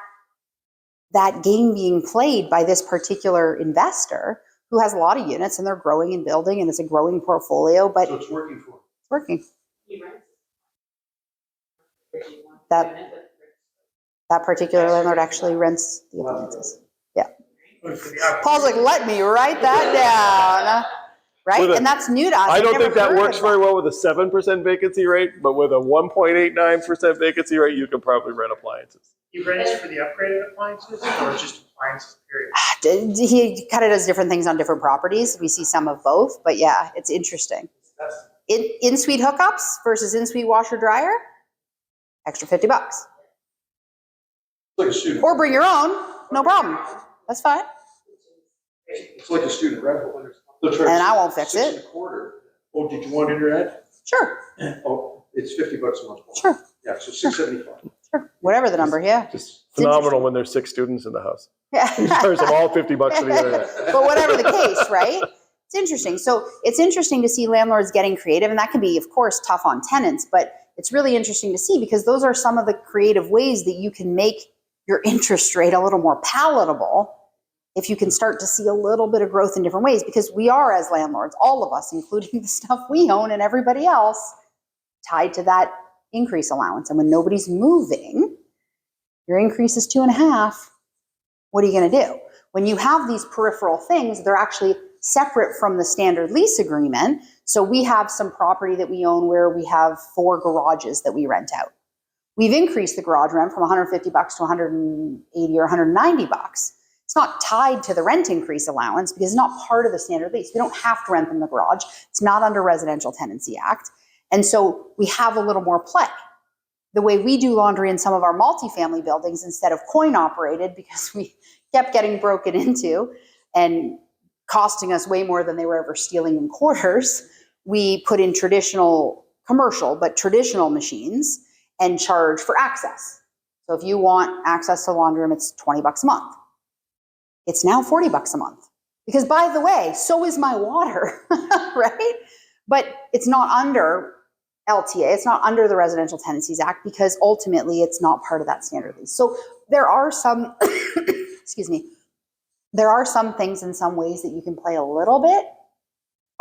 game being played by this particular investor who has a lot of units and they're growing and building and it's a growing portfolio, but So it's working for them. it's working. He rents it. That- That particular landlord actually rents the appliances. Paul's like, let me write that down. Right? With a- And that's new to us. I I've don't never think that heard works of very well with a 7% vacancy rate, but with a 1.89% vacancy rate, you can probably rent appliances. He rents for the upgraded appliances or just appliances, period? He kind of does different things on different properties. We see some of both, but yeah, it's interesting. In-suite hookups versus in-suite washer dryer, extra $50. It's like a student. Or bring your own, no problem. That's fine. It's like a student rental. They'll charge And I won't fix it. $6.25. Oh, did you want internet? Sure, Oh, it's $50 a month. sure, Yeah, so $6.75. sure. Whatever the number, yeah. Just phenomenal when there's 6 students in the house. Yeah. Charge them all $50 for the internet. But whatever the case, right? It's interesting. So it's interesting to see landlords getting creative, and that can be, of course, tough on tenants, but it's really interesting to see because those are some of the creative ways that you can make your interest rate a little more palatable if you can start to see a little bit of growth in different ways, because we are, as landlords, all of us, including the stuff we own and everybody else, tied to that increase allowance. And when nobody's moving, your increase is 2.5. What are you going to do? When you have these peripheral things, they're actually separate from the standard lease agreement. So we have some property that we own where we have 4 garages that we rent out. We've increased the garage rent from $150 to $180 or $190. It's not tied to the rent increase allowance because it's not part of the standard lease. We don't have to rent them the garage. It's not under Residential Tenancy Act. And so we have a little more play. The way we do laundry in some of our multifamily buildings, instead of coin operated, because we kept getting broken into and costing us way more than they were ever stealing in quarters, we put in traditional commercial, but traditional machines and charge for access. So if you want access to the laundry room, it's $20 a month. It's now $40 a month. Because by the way, so is my water, right? But it's not under LTA, it's not under the Residential Tenancies Act because ultimately it's not part of that standard lease. So there are some, excuse me, there are some things in some ways that you can play a little bit,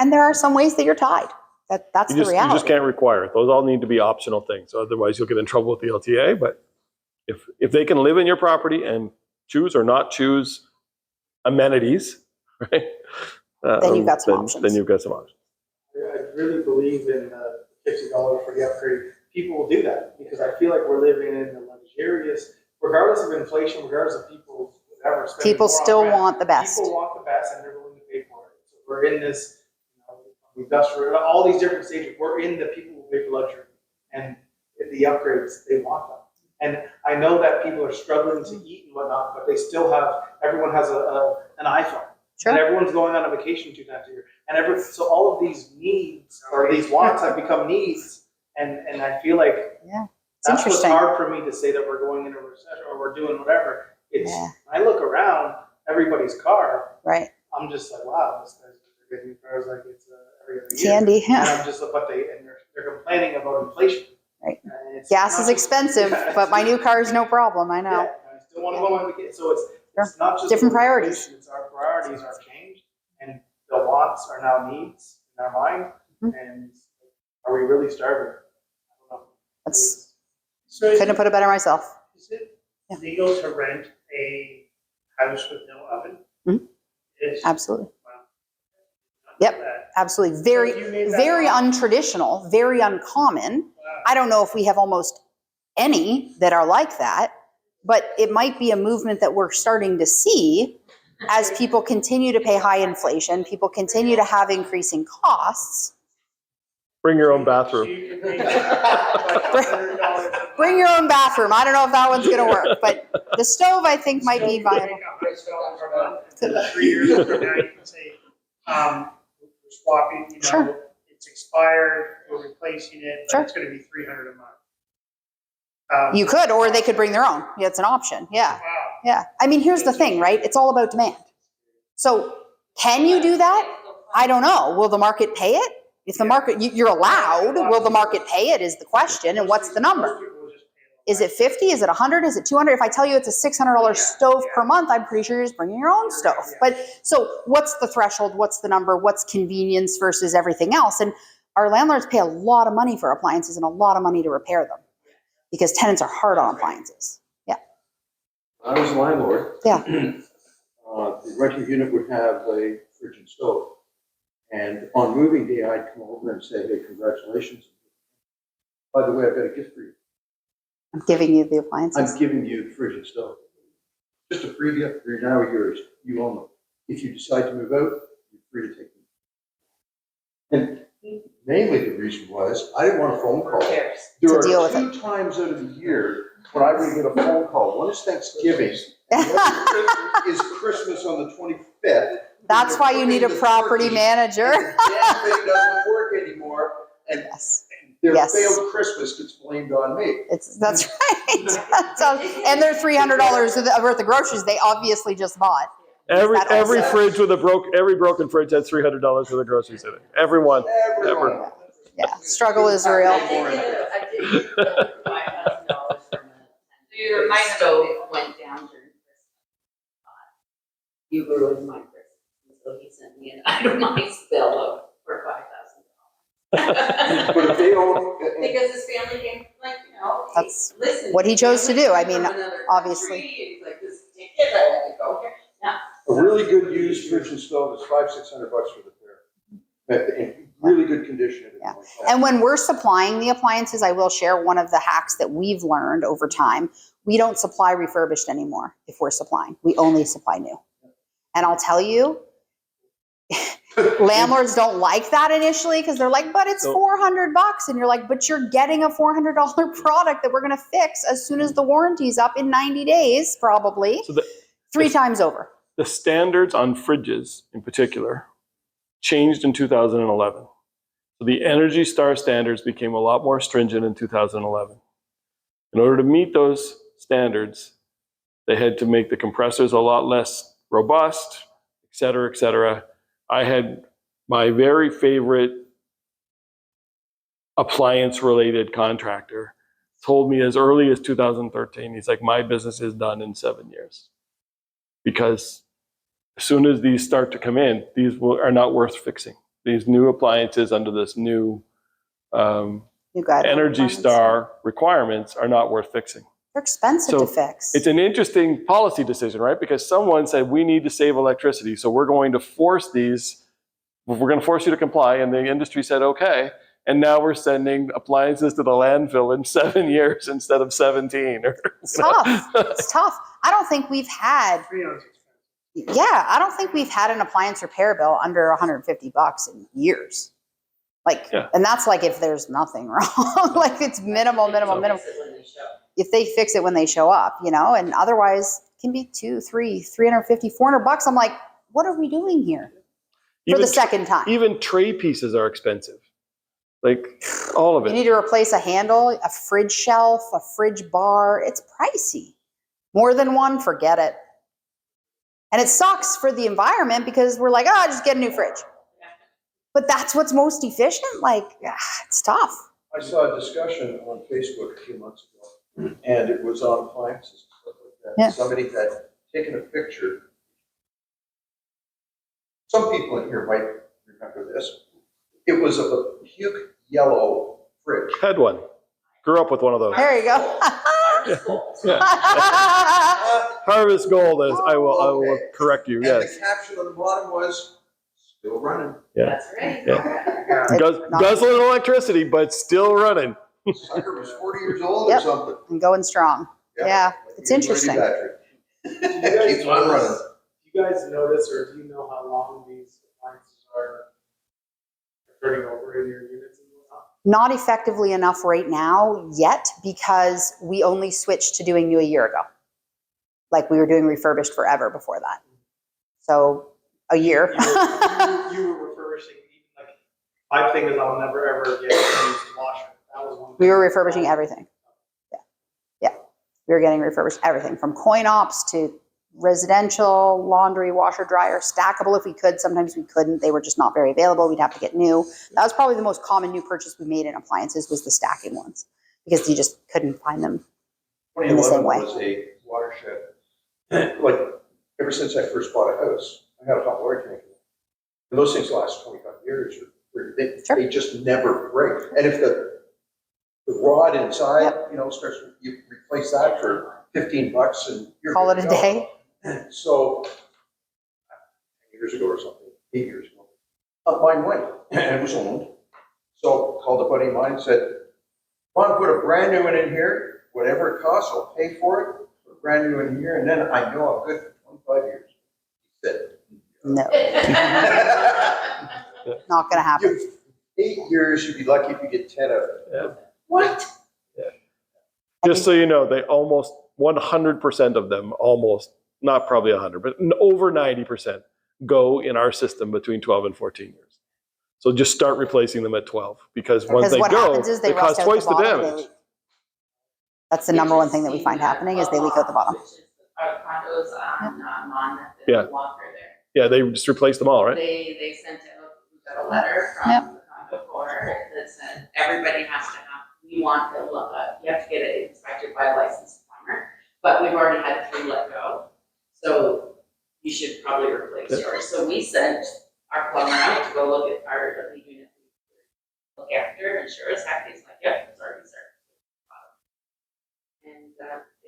and there are some ways that you're tied. That's the reality. You just can't require it. Those all need to be optional things. Otherwise, you'll get in trouble with the LTA. But if they can live in your property and choose or not choose amenities, right? Then you've got some options. Then you've got some options. I really believe in $50 for the upgrade. People will do that because I feel like we're living in the luxurious, regardless of inflation, regardless of people, whatever. spending People more on still rent, want the best. People want the best and they're willing to pay for it. So we're in this, industrial, all these different stages. We're in the people who pay for luxury, and the upgrades, they want them. And I know that people are struggling to eat and whatnot, but they still have. Everyone has an iPhone, Sure. and everyone's going on a vacation 2 times a year. And so all of these needs or these wants have become needs, and I feel like Yeah, it's that's what's interesting. hard for me to say that we're going into a recession or we're doing whatever. It's Yeah. when I look around everybody's car, Right. I'm just like, wow, these guys are getting new cars like it's every other year. Candy. And I'm just, but they're complaining about inflation. Right. And it's Gas not is just- expensive, but my new car is no problem. I know. Yeah, I still want to go on vacation. So it's not just Different about priorities. inflation, it's our priorities are changed, and the wants are now needs in our mind. Mhm. And are we really starving? I don't know. That's, So couldn't have put it better myself. is it Yeah. legal to rent a house with no oven? Mhm. It's, Absolutely. wow. Yep. that. Absolutely. So you Very, made that very up? untraditional, very uncommon. Wow. I don't know if we have almost any that are like that, but it might be a movement that we're starting to see as people continue to pay high inflation, people continue to have increasing costs. Bring your own bathroom. So you can make like $100 a Bring your own bathroom. I don't know if that one's going to work, but the stove I think might be Still viable. make $100 per month, and then 3 years from now, you can say, we're swapping, you know, Sure. it's expired, we're replacing it, Sure. but it's gonna be $300 a month. You could, or they could bring their own. Yeah, it's an option. Yeah. Wow. Yeah. I mean, here's the thing, right? It's all about demand. So can you do that? I don't know. Will the market pay it? If the market, you're allowed, will the market pay it is the question, and what's the number? Most people will just pay Is it 50? Is it 100? Is it 200? If I tell you it's a $600 stove per month, I'm pretty sure you're just bringing your own stove. But so what's the threshold? What's the number? What's convenience versus everything else? And our landlords pay a lot of money for appliances and a lot of money to repair them because tenants are hard on appliances. Yeah. I was a landlord. Yeah. The rental unit would have a fridge and stove. And on moving day, I'd come over and say, hey, congratulations. By the way, I've got a gift for you. I'm giving you the appliances. I'm giving you the fridge and stove. Just a free gift. They're now yours. You own them. If you decide to move out, you're free to take them. And mainly the reason was I didn't want a phone call. Cares. There To deal are with 2 times out of the year when I would get a phone call. One is Thanksgiving. and the other is Christmas on the 25th. That's why you need a property manager. And the damn thing doesn't work anymore. And Yes. their Yes. failed Christmas gets blamed on me. That's right. So, and they're $300 worth of groceries they obviously just bought. Every That also- fridge with every broken fridge had $300 worth of groceries in it. Every one. Everyone. Yeah, struggle is real. I did get $5,000 from You a might stove went down during Christmas. You ruined my Christmas, so he sent me an itemized bill for $5,000. But if they own, Because his family came, like, you know, That's listen. what he chose to do. I mean, from another obviously. country, and he's like, this is ridiculous, I had to go here. a really good used fridge and stove is $500-600 for the pair. In really good condition. Yeah. And when we're supplying the appliances, I will share one of the hacks that we've learned over time. We don't supply refurbished anymore if we're supplying. We only supply new. And I'll tell you, landlords don't like that initially because they're like, but it's $400. And you're like, but you're getting a $400 product that we're going to fix as soon as the warranty's up in 90 days, probably. So 3 times over. the standards on fridges in particular changed in 2011. So the Energy Star standards became a lot more stringent in 2011. In order to meet those standards, they had to make the compressors a lot less robust, et cetera, et cetera. I had my very favorite appliance-related contractor told me as early as 2013, he's like, my business is done in 7 years. Because as soon as these start to come in, these are not worth fixing. These new appliances under this new You got Energy Star requirements are not worth fixing. They're expensive So to fix. It's an interesting policy decision, right? Because someone said we need to save electricity, so we're going to force these, we're going to force you to comply, and the industry said okay. And now we're sending appliances to the landfill in 7 years instead of 17. It's tough. It's tough. I don't think we've had, I don't think we've had an appliance repair bill under $150 in years. Like, Yeah. and that's like if there's nothing wrong, like it's minimal. If they fix it when they show up, you know, and otherwise it can be $200, $300, $350, $400. I'm like, what are we doing here for the second time? Even tray pieces are expensive. Like all of You it. need to replace a handle, a fridge shelf, a fridge bar. It's pricey. More than one, forget it. And it sucks for the environment because we're like, just get a new fridge. But that's what's most efficient. Like, it's tough. I saw a discussion on Facebook a few months ago, and it was on appliances and stuff like that. Yeah. Somebody had taken a picture. Some people in here might remember this. It was of a puke yellow fridge. Had one. Grew up with one of those. There you go. Yeah. Harvest Gold, as I will Okay. correct you, And yes. the caption on the bottom was, Still running. Yeah. That's right. Yeah. It's not- Guzzling electricity, but still running. Sucker was 40 years old or Yep. something. And going strong. Yeah, it's He was ready interesting. battery. Do you guys Keeps on running. Do you guys notice, or do you know how long these appliances are turning over in your units and whatnot? Not effectively enough right now yet, because we only switched to doing new a year ago. Like we were doing refurbished forever before that. So a year. You were refurbishing, like, my thing is I'll never ever get a used washer. That was one. We were refurbishing everything. Yeah. We were getting refurbished everything from coin ops to residential, laundry, washer, dryer, stackable if we could. Sometimes we couldn't. They were just not very available. We'd have to get new. That was probably the most common new purchase we made in appliances, was the stacking ones, because you just couldn't find them. In the same 2011 way. was a watershed. Like, ever since I first bought a house, I had a hot water tank. And those things last 25 years. Sure. They just never break. And if the rod inside, starts, you replace that for $15 and you're Call it good a to go. day. So, 10 years ago or something, 8 years ago, mine went, and it was owned. So called a buddy of mine, said, "Come on, put a brand new one in here, whatever it costs, I'll pay for it, put a brand new one in here, and then I know I'm good for 25 years. He said, No, not going to happen. 8 years, you'd be lucky if you get 10 out of it. Yeah. What? Just so you know, they almost 100% of them, almost, not probably 100, but over 90% go in our system between 12 and 14 years. So just start replacing them at 12, because once Because they what go, happens is they it costs rust out twice the the bottom. They damage. leak. That's the number one thing that we find happening, is they leak out the bottom. Our condos on Yeah. the Walker there. Yeah, they just replaced them all, right? They sent out, we got a letter from the condo board that said everybody has to have, we want to look up, you have to get it inspected by a licensed plumber, but we've already had 3 let go. So you should probably replace yours. So we sent our plumber out to go look at the unit, look after, and sure as heck, he's like, yep, it's already started. And,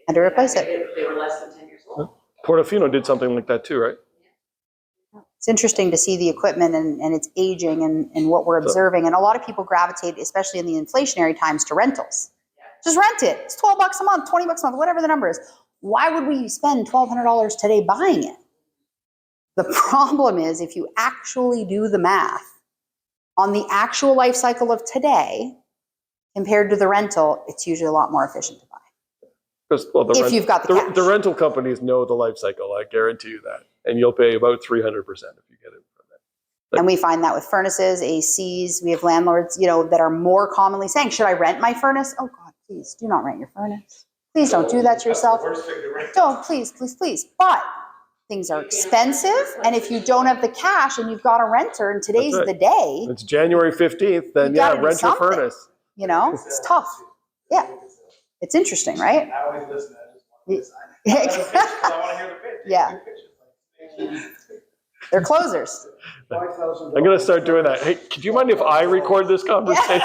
Had to replace it. They were less than 10 years old. Portofino did something like that too, right? It's interesting to see the equipment and its aging and what we're observing. And a lot of people gravitate, especially in the inflationary times, to rentals. Just rent it. It's $12 a month, $20 a month, whatever the number is. Why would we spend $1,200 today buying it? The problem is, if you actually do the math on the actual life cycle of today compared to the rental, it's usually a lot more efficient to buy. Because, well, If you've got the cash. the rental companies know the life cycle, I guarantee you that. And you'll pay about 300% if you get it from them. And we find that with furnaces, ACs. We have landlords, that are more commonly saying, should I rent my furnace? Oh God, please do not rent your furnace. Please don't do that to yourself. That's the worst thing to rent. Don't, please, please, please. But things are expensive. And if you don't have the cash and you've got a renter and today's That's right. the day, It's January 15th, then You gotta do rent your something. furnace. it's tough. Yeah. It's interesting, right? I always listen, I just want to listen. I want to pitch 'cause I want to hear the pitch. Yeah. Good pitches, like, They're closers. $5,000. I'm going to start doing that. Hey, could you mind if I record this conversation?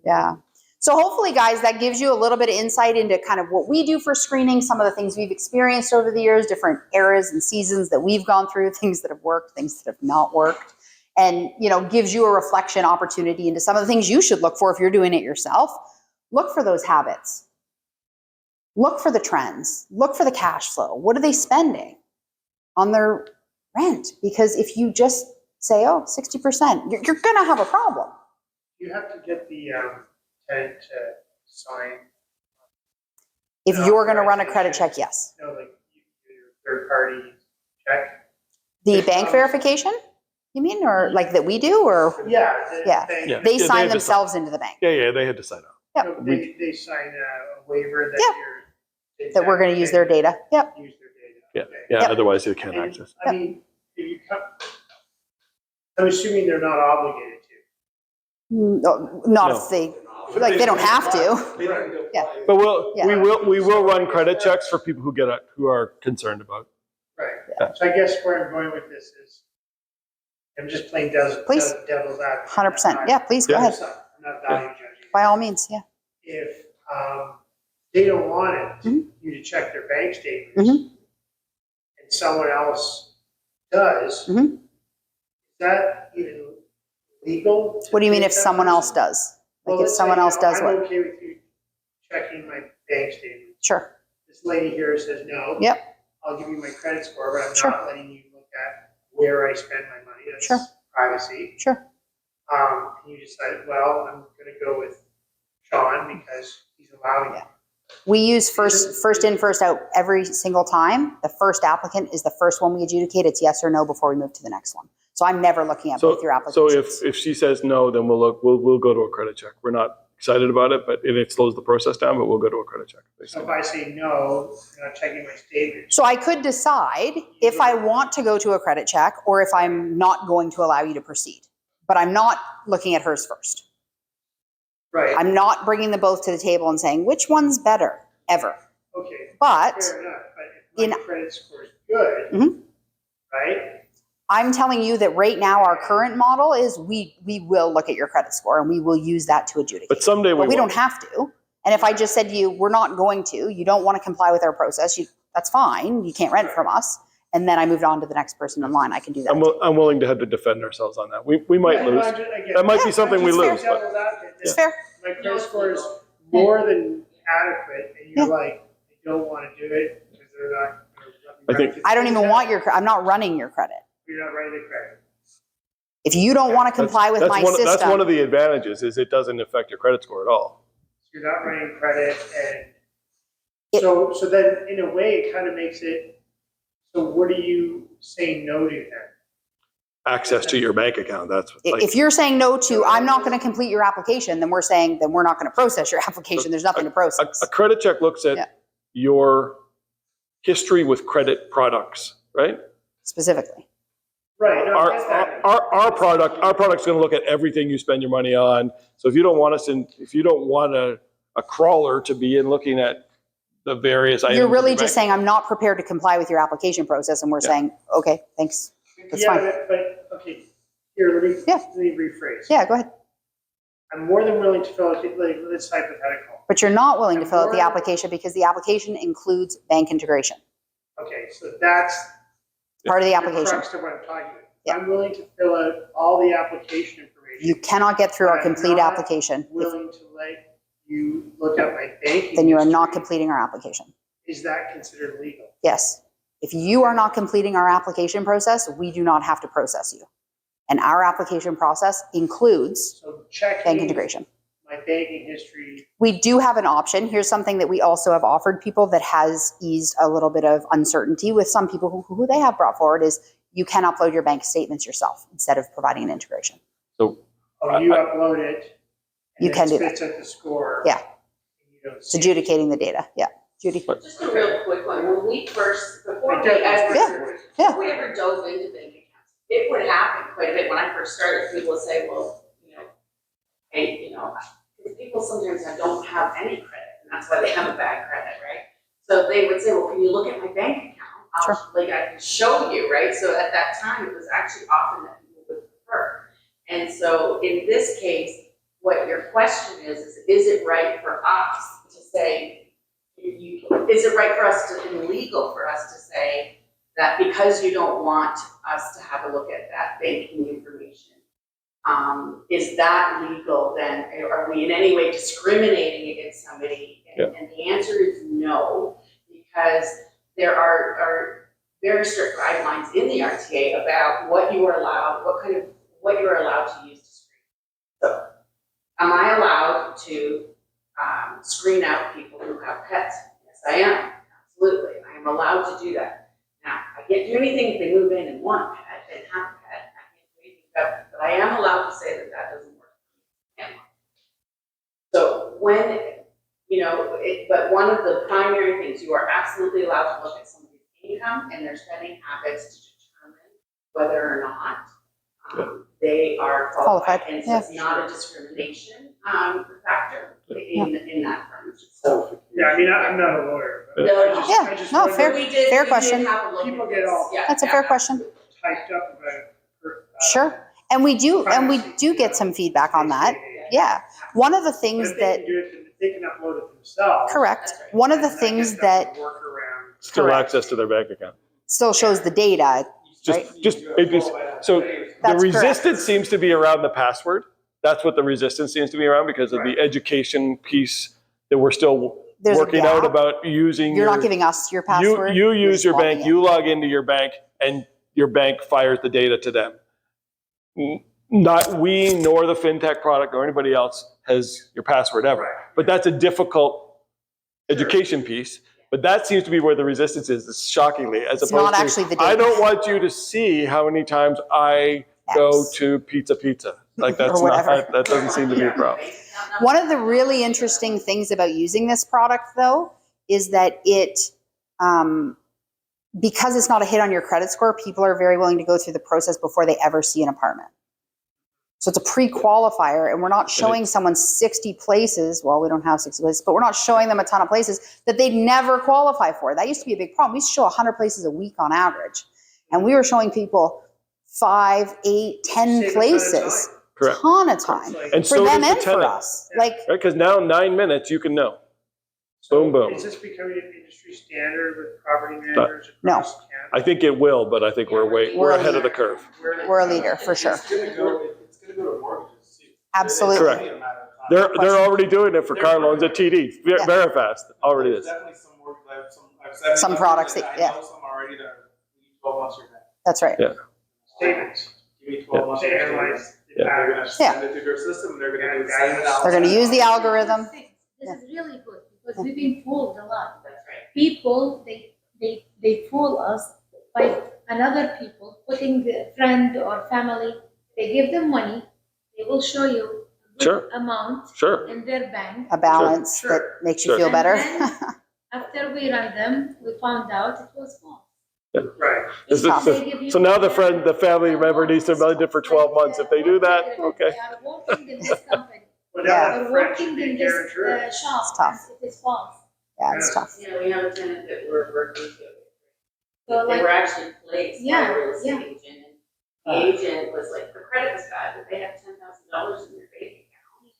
Yeah. So hopefully, guys, that gives you a little bit of insight into kind of what we do for screening, some of the things we've experienced over the years, different eras and seasons that we've gone through, things that have worked, things that have not worked, and, gives you a reflection opportunity into some of the things you should look for if you're doing it yourself. Look for those habits. Look for the trends. Look for the cash flow. What are they spending on their rent? Because if you just say, 60%, you're going to have a problem. You have to get the tenant to sign, If you're going to run a credit check, yes. like your third party check. The bank verification, you mean, or like that we do, or Yeah. Yeah. Yeah. they they sign have to themselves into the bank Yeah, they had to sign up. Yep. They sign a waiver that Yep. that we're going to use their data. Yep. Use their data. Yeah, Okay. yeah. Yep. Otherwise, you can't And, access. I mean, if you come, I'm assuming they're not obligated to. No, not No. if they, like, they don't have to. They don't need to apply. Yeah. But Yeah. we will run credit checks for people who are concerned about. Right. Yeah. So I guess where I'm going with this is, I'm just playing Please. devil's advocate. 100%. Yeah, please go Yeah. ahead. I'm not value judging. By all means, yeah. If they don't want it, Mhm. you to check their bank statements Mhm. and and someone else does, Mhm. is that even legal? to What do you mean take if that someone else person? does? Well, Like if let's say, someone else does I'm what? okay with you checking my bank statement. Sure. This lady here says, no. Yep. I'll give you my credit score, but I'm Sure. not letting you look at where I spend my money. That's Sure. privacy. Sure. And you decide, well, I'm gonna go with Sean because he's allowing it. We use first in, first out every single time. The first applicant is the first one we adjudicate. It's yes or no before we move to the next one. So I'm never looking at both your So applications. if she says no, then we'll go to a credit check. We're not excited about it, but it slows the process down, but we'll go to a credit check. So if I say no, you're not checking my statement. So I could decide if I want to go to a credit check or if I'm not going to allow you to proceed. But I'm not looking at hers first. Right, I'm not bringing them both to the table and saying, which one's better, ever. okay, But fair enough, but if my credit score is good, Mhm. right? I'm telling you that right now, our current model is we will look at your credit score and we will use that to adjudicate. But someday we But we don't won't. have to. And if I just said to you, we're not going to, you don't want to comply with our process, that's fine. You can't rent it from us. And then I moved on to the next person in line. I can do that. too. I'm willing to have to defend ourselves on that. We might Yeah, no, lose. I get That might it. be something we It's fair. lose, but Devil's advocate, It's that fair. my credit score is more than adequate, and you're Yeah. like, I don't want to do it because they're not. I think- I don't even want I'm not running your credit. You're not running the credit. If you don't want to comply with my system. That's one of the advantages is it doesn't affect your credit score at all. You're not running credit, and It- so then in a way it kind of makes it. So what do you say no to then? Access to your bank account, that's like. If you're saying no to, I'm not going to complete your application, then we're saying, then we're not going to process your application. There's nothing to process. A credit check looks Yeah. at your history with credit products, right? Specifically. Right. No, I guess that- Our product's gonna look at everything you spend your money on. So if you don't want if you don't want a crawler to be in looking at the various items. You're in really your just bank- saying, I'm not prepared to comply with your application process. And we're Yeah. saying, okay, thanks. That's yeah, fine. but okay. Here, let me rephrase. Yeah, go ahead. I'm more than willing to fill out this hypothetical. But you're not willing to fill out the More- application because the application includes bank integration. Okay, so that's Part of the the application. crux of what I'm talking about. Yeah. I'm willing to fill out all the application information. You cannot get through our I'm complete not application. Willing to let you look at my banking. Then you are not history. completing our application. Is that considered legal? Yes. If you are not completing our application process, we do not have to process you. And our application process includes So checking bank integration. my banking history. We do have an option. Here's something that we also have offered people that has eased a little bit of uncertainty with some people who they have brought forward is you can upload your bank statements yourself instead of providing an integration. So You upload it. And You can do it spits out the score. Yeah. and you don't It's see it. adjudicating the data. Yeah. Judy? Just a real quick one, when we first, before It we does- ever, Yeah. before we ever dove into bank accounts, it would happen quite a bit when I first started, people would say, well, hey, because people sometimes don't have any credit, and that's why they have a bad credit, right? So they would say, well, can you look at my bank account? Sure. I can show you, right? So at that time, it was actually often that people would prefer. And so in this case, what your question is it right for us to say, is it right for us and legal for us to say that because you don't want us to have a look at that banking information, is that legal then? Are we in any way discriminating against somebody? And the answer is no, because there are very strict guidelines in the RTA about what you are allowed, what you are allowed to use to screen. So, am I allowed to screen out people who have pets? Yes, I am. Absolutely, I am allowed to do that. Now, I can't do anything if they move in and want a pet and have a pet. I can't do anything about that, but I am allowed to say that that doesn't work. So when, but one of the primary things, you are absolutely allowed to look at somebody's income and their spending habits to determine whether or not they are qualified. And so it's not a discrimination factor in that term. So, Yeah, I mean, I'm not a lawyer. But No, I just- Yeah, I just no, wonder fair- we did fair question. have a look People at get this. all- Yeah, That's a fair question. Typed up about. Sure. And we do get some feedback on that. Yeah. One of the But things if they that, can do it, they can upload it themselves. correct, That's right. one of the And I things guess that's that, a workaround. Still Correct. access to their bank account. still shows the data. Right. So the That's resistance seems to be around the password. That's what the resistance seems to be around because of the education piece that we're still There's a working out gap. about using. You're not giving us your password. You You're use just your logging bank, in. you log into your bank, and your bank fires the data to them. Not we, nor the fintech product, nor anybody else has your password ever. But that's a difficult education piece. But that seems to be where the resistance is shockingly, as It's opposed not to, actually the I data. don't want you to see how many times I go to pizza. Like that's Or whatever. not, that doesn't seem to be a problem. One of the really interesting things about using this product, though, is that it, because it's not a hit on your credit score, people are very willing to go through the process before they ever see an apartment. So it's a pre-qualifier, and we're not showing someone 60 places. Well, we don't have 60 places, but we're not showing them a ton of places that they'd never qualify for. That used to be a big problem. We used to show 100 places a week on average, and we were showing people 5, 8, 10 places. Correct. Ton of time. And For so them does the and for tenant. us. Like, Because now 9 minutes, you can know. Boom, boom. Is this becoming an industry standard with property managers No. across Canada? I think it will, but I think we're ahead of the curve. we're a leader, for sure. It's gonna go to mortgages too. Absolutely. Correct. It's only a matter of time. They're already doing it for car loans at TD. Yeah. Very fast. Already There's is. definitely some work, I've said Some products that- I know some already that are 12 months or better. That's right. Yeah. Statements. Give me 12 months. They analyze the Yeah. They're gonna patterns. send it to their system, and they're gonna do the same analysis. They're going to use the algorithm. This is really good because we've been fooled a lot. That's right. People, they fool us by another people putting a friend or family, they give them money, they will show you a Sure. good amount Sure. in their bank. A balance Sure. that makes you Sure. feel And better. then after we run them, we found out it was false. Right. This is- tough. They give you- So now the family member needs to run it for 12 months. If they do that, okay. They are working in this company. Well, Yeah. now They're the French working should be in this guaranteed. shop. It's tough. It is false. Yeah, it's tough. You know, we have a tenant that we're working with. So They like, were actually placed by Yeah, a real estate agent, and the agent was like, their credit was bad, but they have $10,000 in their bank account,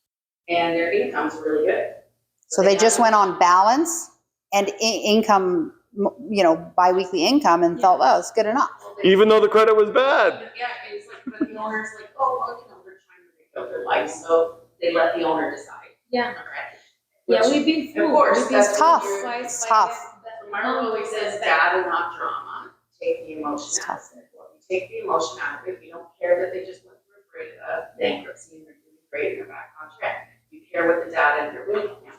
and their income's really good. So they just went on balance and income, biweekly income and felt, oh, it's good enough. Even though the credit was bad. Yeah, it's like, but the owner's like, oh, well, they're trying to rebuild their life, so they let the owner decide. yeah, Okay. yeah, Which, we've been fooled. Of course, We've been that's tough. fooled by- It's by tough. the Marda always says data, not drama. Take the emotion out of it. Well, you take the emotion out of it, you don't care that they just went through a bankruptcy and they're doing great and they're back on track. You care what the data and their bank account.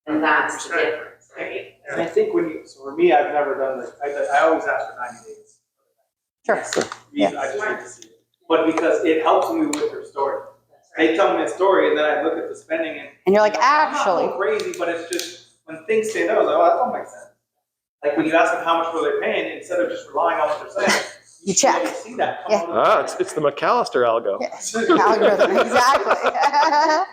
And that's the difference, right? And I think so for me, I've never done this, I always ask for 90 days. Sure. I just like to see it. But because it helps me with their story. That's right. They tell me a story and then I look at the spending And you're like, I'm not actually, going crazy, but it's just, when things stand out, I was like, oh, that don't make sense. Like when you ask them how much were they paying, instead of just relying on what they're saying. You check. really see that come Yeah. out of the- It's the McAllister algo. algorithm, exactly.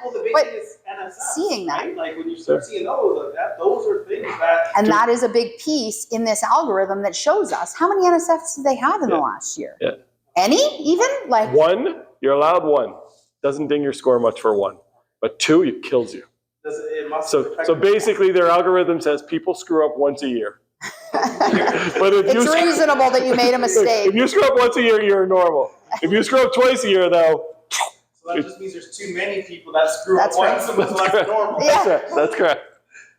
Well, the big But thing is NSF, seeing that. right? Like when you start seeing those, those are things that. And that is a big piece in this algorithm that shows us how many NSFs did they have in the last year? Yeah. Any even? Like, One, you're allowed one. Doesn't ding your score much for one. But two, it kills you. It must So affect- basically their algorithm says people screw up once a year. But if it's reasonable that you made a mistake. If you screw up once a year, you're normal. If you screw up twice a year, though, So that just means there's too many people that screw That's up right. once and it's less correct. normal. Yeah. That's correct.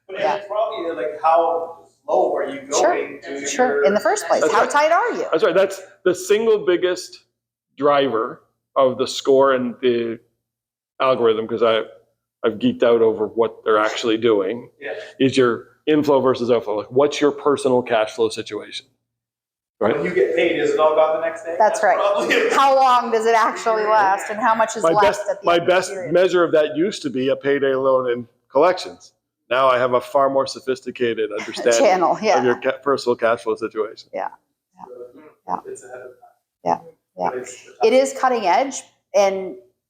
But it's probably like how low are you going to? Sure, in the first place. That's How right. tight are you? That's right. That's the single biggest driver of the score and the algorithm, because I've geeked out over what they're actually doing, Yeah. is your inflow versus outflow. Like, what's your personal cash flow situation? Right? When you get paid, is it all gone the next day? That's right. probably it. How long does it actually last and how much is My left best, at the my end of the best period? measure of that used to be a payday loan and collections. Now I have a far more sophisticated understanding Channel, of your yeah. personal cash flow situation. Yeah. It's ahead of time. Yeah. Yeah. But it's- It is cutting edge,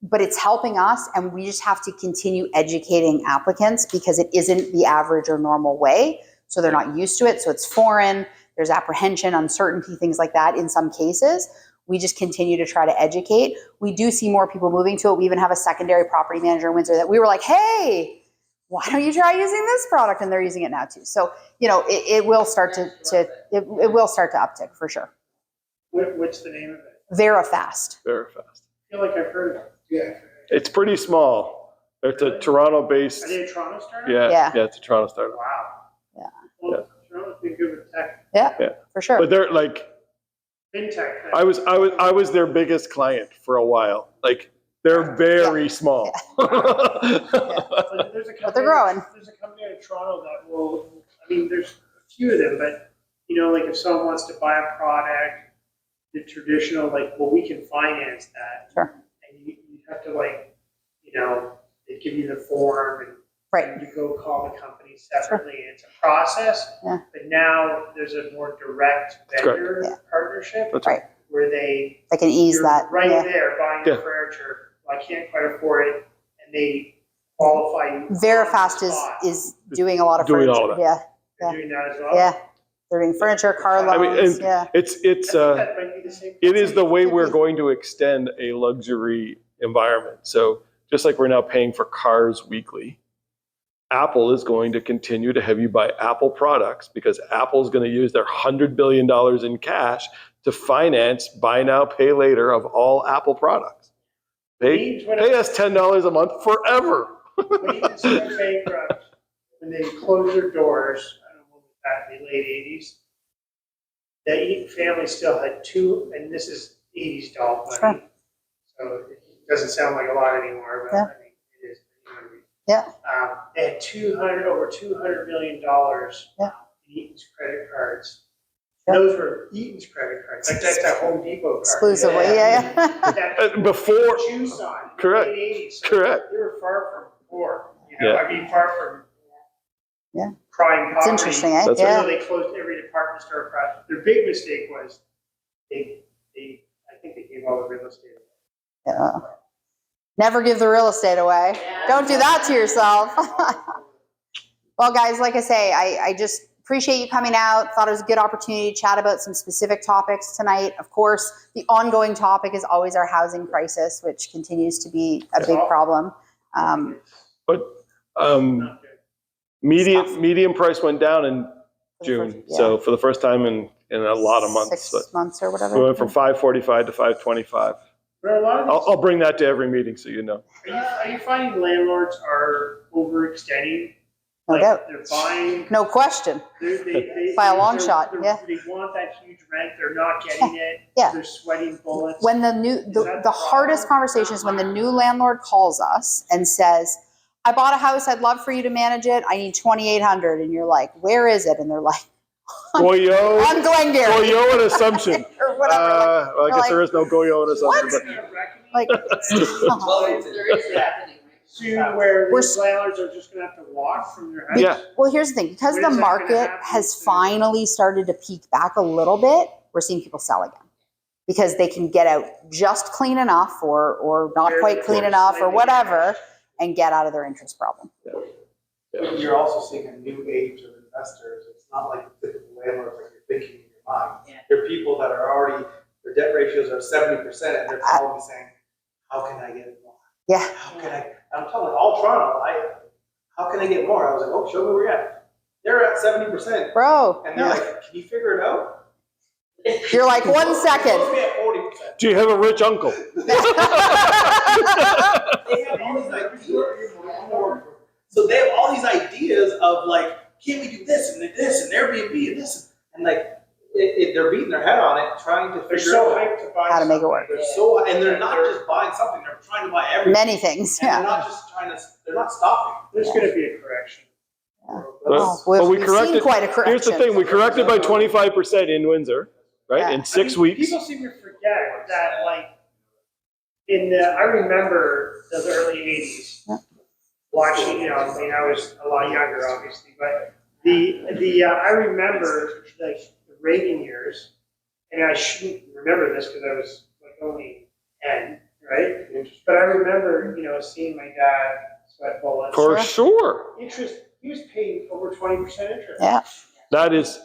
but it's helping us, and we just have to continue educating applicants because it isn't the average or normal way. So they're not used to it. So it's foreign. There's apprehension, uncertainty, things like that in some cases. We just continue to try to educate. We do see more people moving to it. We even have a secondary property manager in Windsor that we were like, hey, why don't you try using this product? And they're using it now too. So, it will start to it will start to uptick for sure. What's the name of it? Verifast. Very fast. I feel like I've heard of it. Yeah. It's pretty small. It's a Toronto-based. Are they a Toronto startup? Yeah. Yeah, it's a Toronto startup. Wow. Yeah. Well, Toronto's been good with tech. Yeah, for sure. But they're like, FinTech. I was their biggest client for a while. Like, they're very small. But there's a company, But they're growing. There's a company in Toronto that will, there's a few of them, but, like if someone wants to buy a product, the traditional, we can finance that. Sure. And you have to they give you the form and Right. you go call the company separately. Sure. It's a process. Yeah. But now there's a more direct vendor partnership. That's right. Where they can ease you're that. right Yeah. there buying the furniture. I can't quite afford it, and they qualify you. Verifast is doing a lot of Doing furniture. all of that. Yeah. They're doing that as well. Yeah. They're doing furniture, car loans. I mean, and yeah. it's I think that might be the same it is the way Could we're be. going to extend a luxury environment. So just like we're now paying for cars weekly, Apple is going to continue to have you buy Apple products because Apple's going to use their $100 billion in cash to finance buy now, pay later of all Apple products. Pay us $10 a month forever. When Eaton's went bankrupt, when they closed their doors, I don't know when was that, in the late 80s, the Eaton family still had and this is 80s doll money, Sure. so it doesn't sound like a lot anymore, but Yeah. I mean, it is. Yeah. They had over $200 million Yeah. in Eaton's credit cards. Yeah. Those were Eaton's credit cards, like that's that Home Depot card. Exclusively. Yeah. That Before, juice on, Correct. in the late 80s. So Correct. They were far from poor, Yeah. far from Yeah. crying It's poverty. interesting, eh? That's Even Yeah. though they closed every department store across. Their big mistake was I think they gave all the real estate away. Yeah. Never give the real estate away. Don't do that to yourself. Well, guys, like I say, I just appreciate you coming out. Thought it was a good opportunity to chat about some specific topics tonight. Of course, the ongoing topic is always our housing crisis, which continues to be a big problem. but Not good. median price went down in June. Yeah. So for the first time in a lot of months. 6 months or whatever. We went from 545 to 525. But a lot of these, I'll bring that to every meeting so you know. are you finding landlords are overextending? No doubt. They're buying. No question. They, By a long shot, yeah. They want that huge rent. They're not getting it. Yeah. They're sweating bullets. When the hardest conversation is when the new landlord calls us and says, I bought a house, I'd love for you to manage it, I need $2,800, and you're like, where is it? And they're like, Goyo on Glengarry. and Assumption. Or whatever. Well, I guess like, there is no Goyo and Assumption. What? But Like, There is that anyway. Soon where We're these landlords are just gonna have to walk from their house. yeah, well, here's the thing, because When the is that gonna market happen? has finally started to peak back a little bit, we're seeing people sell again. Because they can get out just clean enough or not quite clean enough or whatever and get out of their interest problem. But you're also seeing a new age of investors. It's not like the typical landlords like you're thinking in your mind. Yeah. There are people that are already, their debt ratios are 70% and they're calling me saying, how can I get more? Yeah. How can I, I'm telling you, all Toronto, how can I get more? I was like, oh, show me where you're at. They're at 70%. Bro. And they're Yeah. like, can you figure it out? You're like, 1 We're supposed second. to be at 40%. do you have a rich uncle? They have all these ideas. So they have all these ideas of like, can we do this and Airbnb and this? And like, they're beating their head on it, trying to They're figure so out hyped to buy How to make it something. work. They're so, and they're not just buying something, they're trying to buy everything. Many things. And they're Yeah. not just trying to, they're not stopping. There's gonna be a correction. Oh, But we we've corrected. seen quite a correction. Here's the thing: we corrected by 25% in Windsor, right? Yeah. In 6 weeks. People seem to forget that, like, I remember the early 80s, watching, I was a lot younger, obviously, but I remember, like, the Reagan years, and I shouldn't remember this because I was, like, only 10, right? But I remember, seeing my dad sweat bullets. For sure. Interest, he was paying over 20% interest. Yeah. That is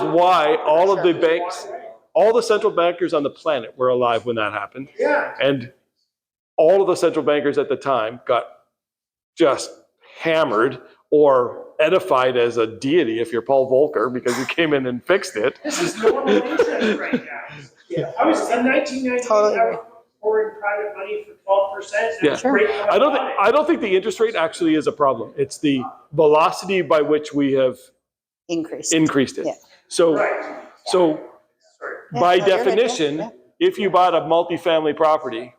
why all of the banks, all the central bankers on the planet were alive when that happened. Yeah. And all of the central bankers at the time got just hammered or edified as a deity if you're Paul Volcker because you came in and fixed it. This is normal interest right now. Yeah. I was in 1998, Totally I was borrowing private money for 12%. Yeah. Sure. I don't think the interest rate actually is a problem. It's the velocity by which we have Increased. increased it. Yeah. So Right. so Sorry. Yeah, by no, you're good, definition, yeah. if you bought a multifamily property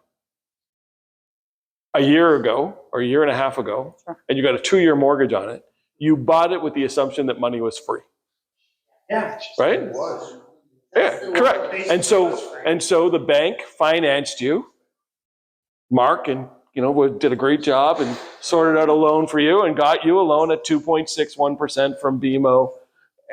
a year ago or a year and a half ago, Sure. and you got a 2-year mortgage on it, you bought it with the assumption that money was free, Yeah. right? It was. Yeah, correct. And so the bank financed you, Mark, and did a great job and sorted out a loan for you and got you a loan at 2.61% from BMO.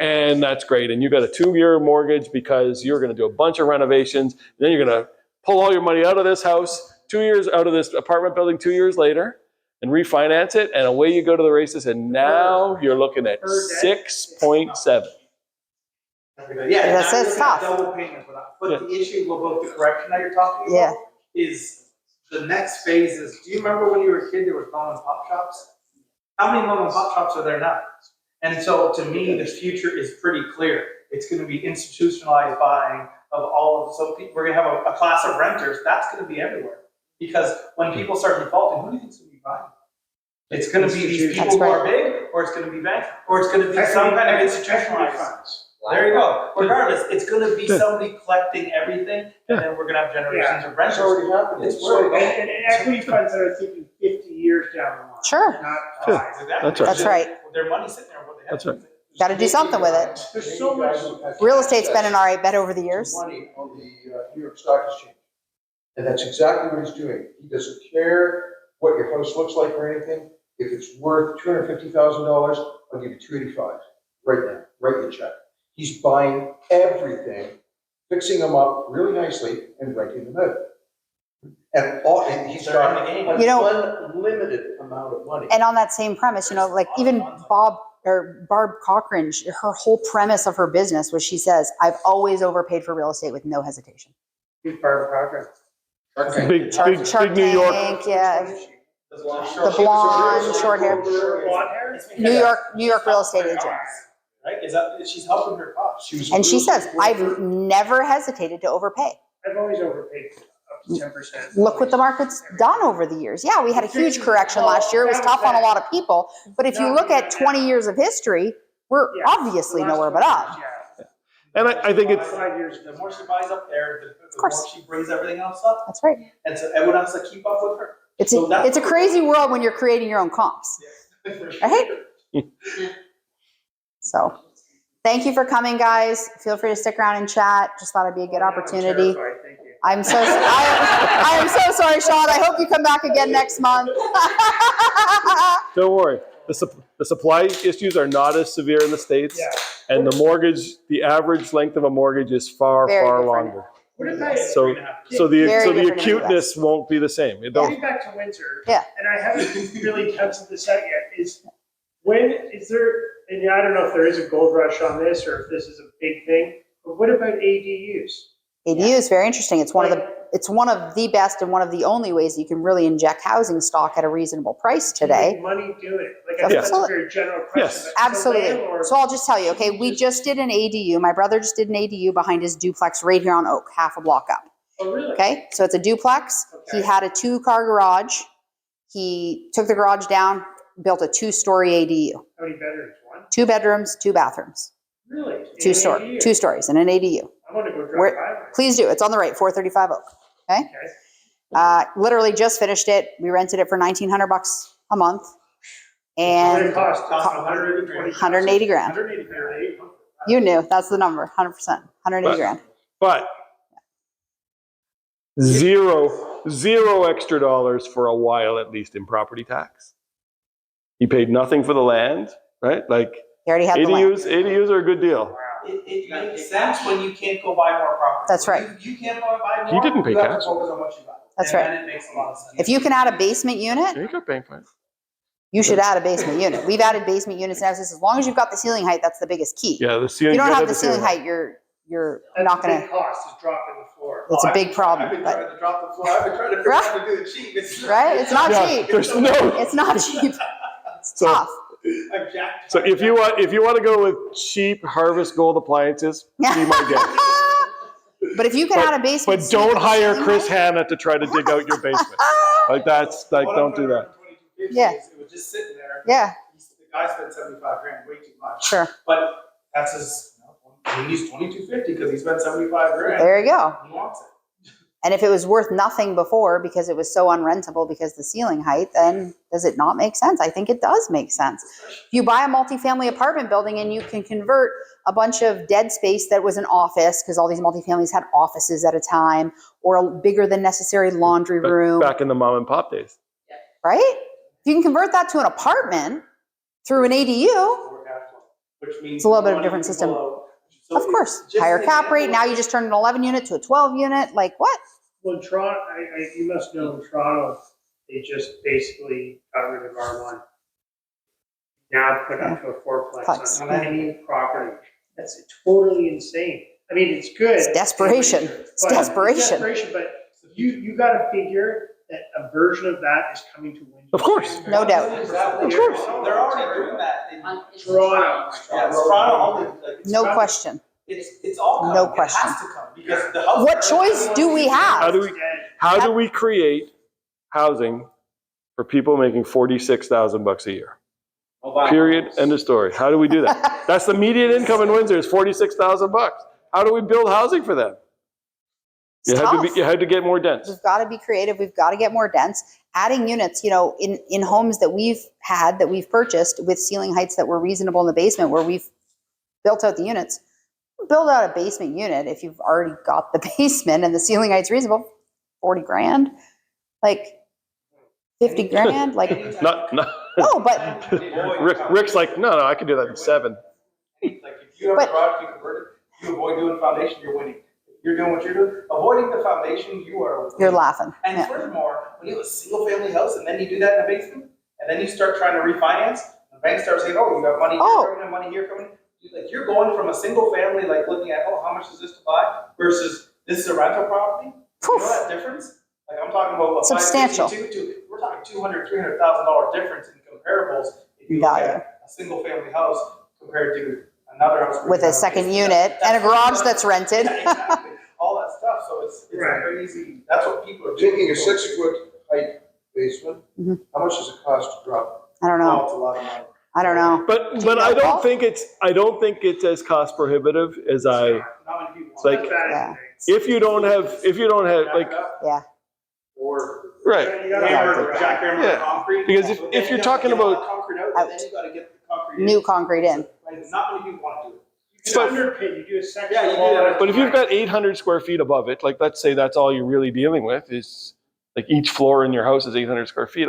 And that's great. And you got a 2-year mortgage because you're going to do a bunch of renovations. And then you're going to pull all your money out of this house 2 years, out of this apartment building 2 years later, and refinance it. And away you go to the races. And now you're looking at 6.7. Yeah, That's now it, you're tough. looking at double payment, but the issue about the correction that you're talking Yeah. about is the next phase is, do you remember when you were a kid, there was mom and pop shops? How many mom and pop shops are there now? And so to me, the future is pretty clear. It's gonna be institutionalized buying of all of, so we're gonna have a class of renters, that's gonna be everywhere. Because when people start defaulting, who do you think's gonna be buying? It's gonna be these people That's who are right. big, or it's gonna be banks, or it's gonna be some kind of institutionalized. There you go. Regardless, it's gonna be somebody collecting everything, and then we're gonna have generations of renters. It's already happening. It's where we're And equity funds that are thinking 50 years down the line. Sure. Not Sure. 5. That's right. Their money's sitting there, what they have. That's right. Got to do something with it. There's so much. Real estate's been an all right bet over the years. Money on the New York Stock Exchange. And that's exactly what he's doing. He doesn't care what your house looks like or anything. If it's worth $250,000, I'll give you $285 right now. Write the check. He's buying everything, fixing them up really nicely, and renting them out. And he's got an unlimited amount of money. And on that same premise, like even Barb Cochran, her whole premise of her business was she says, I've always overpaid for real estate with no hesitation. Who's part of progress? Big New York. Tank, yeah. The blonde, short hair. Blonde hair? New York real estate agent. Right, she's helping her cause. And she says, I've never hesitated to overpay. I've always overpaid up to 10%. Look what the market's done over the years. Yeah, we had a huge correction last year. It was tough on a lot of people. But if you look at 20 years of history, we're obviously nowhere but up. Yeah. And I think it's, 5 years. The more she buys up there, the course. more she brings everything else up, That's right. and so everyone has to keep up with her. It's So that's a crazy world when you're creating your own comps. Right? So thank you for coming, guys. Feel free to stick around and chat. Just thought it'd be a good opportunity. Thank you. I am so sorry, Sean. I hope you come back again next month. don't worry. The supply issues are not as severe in the States. Yeah. And the average length of a mortgage is far, Very far different. longer. What about, So Very the different in the acuteness won't be the same. It don't- getting back to Windsor, Yeah. and I haven't really touched this out yet, is there, and I don't know if there is a gold rush on this or if this is a big thing, but what about ADUs? ADU is very interesting. It's one of the best and one of the only ways you can really inject housing stock at a reasonable price Do you make today. money doing it? Like, I know that's a very general question. Yes. but as a Absolutely. landlord- So I'll just tell you, okay, we just did an ADU. My brother just did an ADU behind his duplex right here on Oak, half a block up. Oh, really? Okay, so it's a duplex. He Okay. had a 2-car garage. He took the garage down, built a 2-story ADU. How many bedrooms? 1? 2 bedrooms, 2 bathrooms, Really? 2 stories and an ADU. I want to go Where- drive by one. Please do. It's on the right, 435 Oak. Okay. Okay. Literally just finished it. We rented it for $1,900 a month. What did it And cost? $180 grand. 180 grand. You knew, that's the number, 100%, 180 grand. But zero extra dollars for a while, at least in property tax. He paid nothing for the land, right? Like He already had the land. ADUs are a good deal. It makes sense when you can't go buy more property. That's When right. You can't buy more. He didn't pay You have cash. to focus on what you buy. That's And right. then it makes a lot of sense. If you can add a basement unit, Yeah, you got paying for it. you should add a basement unit. We've added basement units now. As long as you've got the ceiling height, that's the biggest key. Yeah, the If ceiling. you don't gotta have the have ceiling height, you're That's not the gonna, big cost, is dropping the floor. it's a big I've problem, been but, trying to drop the floor. I've been trying to figure out how to do it cheap. It's right? It's not Yeah, cheap. there's no. It's not cheap. It's tough. So if you want to go with cheap Harvest Gold appliances, be my guest. But if you can add a basement. But suite don't with a hire ceiling Chris height- Hanna to try to dig out your basement. Like that's like, don't do that. Yeah. It was just sitting there. Yeah, The guy spent 75 grand, way too much. sure. But that's his, he needs 2250 because he spent 75 grand. There you go. He wants it. And if it was worth nothing before because it was so unrentable because the ceiling height, then does it not make sense? I think it does make sense. If you buy a multifamily apartment building and you can convert a bunch of dead space that was an office, because all these multifamilies had offices at a time, or a bigger than necessary laundry room, Back in the mom and pop days. right? If you can convert that to an apartment through an ADU, Which means It's a little bit of a money different can system. flow. So of course, it's just higher an cap rate. example. Now you just turn an 11 unit to a 12 unit. Like what? Well, in Toronto, you must know in Toronto, they just basically got rid of R1. Now put up to a fourplex Plex, on any property. That's totally insane. I mean, it's good. It's desperation. It's but- desperation. It's desperation, but you gotta figure that a version of that is coming to Windsor. Of course. No doubt. Exactly. Of course. They're already doing that. Toronto. Yeah, Toronto only. Like, it's No coming. question. It's all coming. No It question. has to come because the house. What choice do we have? How do we create housing for people making $46,000 a year? Period. End of story. How do we do that? That's the median income in Windsor is $46,000. How do we build housing for them? It's tough. You had to get more dense. We've got to be creative. We've got to get more dense. Adding units, in homes that we've purchased with ceiling heights that were reasonable in the basement where we've built out the units. Build out a basement unit if you've already got the basement and the ceiling height's reasonable, 40 grand, like 50 grand, like, Not. no, but Rick's like, no, I can do that in 7. Like if you have a product, you convert it, you avoid doing foundation, you're winning. If you're doing what you're doing, avoiding the foundation, you're laughing. And Yeah. furthermore, when you have a single family house and then you do that in the basement, and then you start trying to refinance, the bank starts saying, oh, you got money here coming in, money here coming in. Like you're going from a single family, like looking at, oh, how much is this to buy versus this is a rental property. You know that difference? Like I'm talking about Substantial. We're talking $200,000, $300,000 difference in comparables if you look Value. at a single family house compared to another house With a second unit and a garage that's rented. Yeah, exactly. All that stuff. So it's Right. crazy. That's what people are doing. Taking a 6-foot height basement, Mhm. how much does it cost to drop? I don't Oh, know. it's a lot of money. I don't know. But Do you know, I Paul? don't think it's as cost prohibitive as Not many people It's want like- that. Yeah. if you don't have like, Yeah. Or right. You gotta hammer, do that. jackhammer Yeah. concrete. Because if But then you're you have to talking get all about- the concrete out, Out. then you gotta get the concrete in. New concrete in. Like, not many people want to do it. You can underpin, you do a section. Yeah, you do wall. that. But if you've got 800 square feet above it, like let's say that's all you're really dealing with is like each floor in your house is 800 square feet.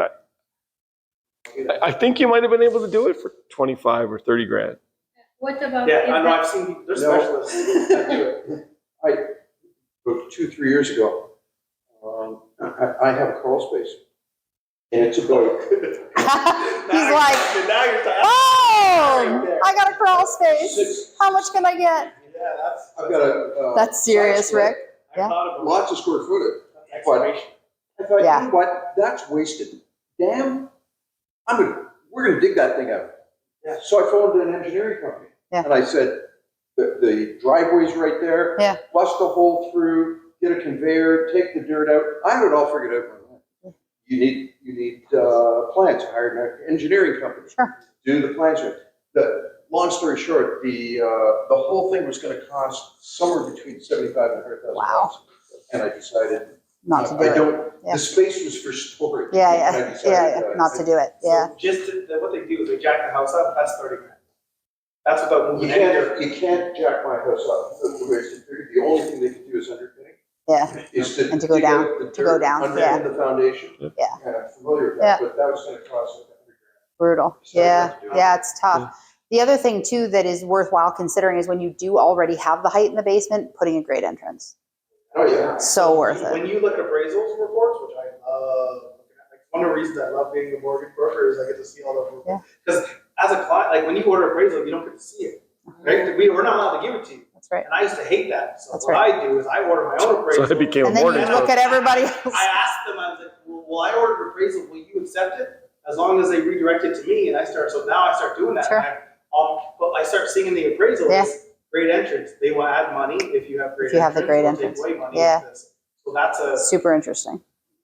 I think you might have been able to do it for 25 or 30 grand. What about Yeah, if I know, the- I've seen, there's No. specialists that do it. About 2-3 years ago, I have a crawl space. And it's about, He's like, Now you're talking. oh, I got a crawl space. How much can I get? Yeah, that's. I've got a. That's serious, side split, Rick. I thought of Lots of square footage. excavation. I thought, Yeah. you know what, that's wasted. Damn, we're gonna dig that thing out. Yeah. So I phoned an engineering company. Yeah. And I said, the driveway's right there. Yeah. Bust a hole through, get a conveyor, take the dirt out. I had it all figured out. You need plans, hire an engineering company. Sure. Do the plans right. Long story short, the whole thing was gonna cost somewhere between $75,000 and $100,000. Wow. And I decided, Not to do I it. don't, Yeah. the space was for storage. Yeah, And I yeah, decided, yeah, not to do it. Yeah. So just what they do is they jack the house up, that's 30 grand. That's without You moving any dirt. can't jack my house up. The only thing they can do is underpinning. Yeah. Is to. And to go dig out down, the to go dirt, down, underpin the foundation. Yeah. And I'm familiar with Yeah. that, but that was gonna cost like $100,000. Brutal. So I Yeah. had to do it. Yeah, it's tough. The other thing too that is worthwhile considering is when you do already have the height in the basement, putting a great entrance. Oh, yeah. So worth When it. you look at appraisals reports, which I love looking at, like one of the reasons I love being a mortgage broker is I get to see all those reports. Because as a client, like when you order appraisal, you don't get to see it, right? We're not allowed to give it to you. That's right. And I used to hate that. So That's what I do is I order my own So appraisal. I became a And then you mortgage look broker. at everybody else. I asked them, I was like, well, I ordered appraisal, will you accept it? as long as they redirect it to me and I start doing that. Sure. And I start seeing in the appraisal, Yeah. this great entrance, they will add money if you have great If you have the great entrance, or entrance. take away money Yeah. if this. So that's Super interesting.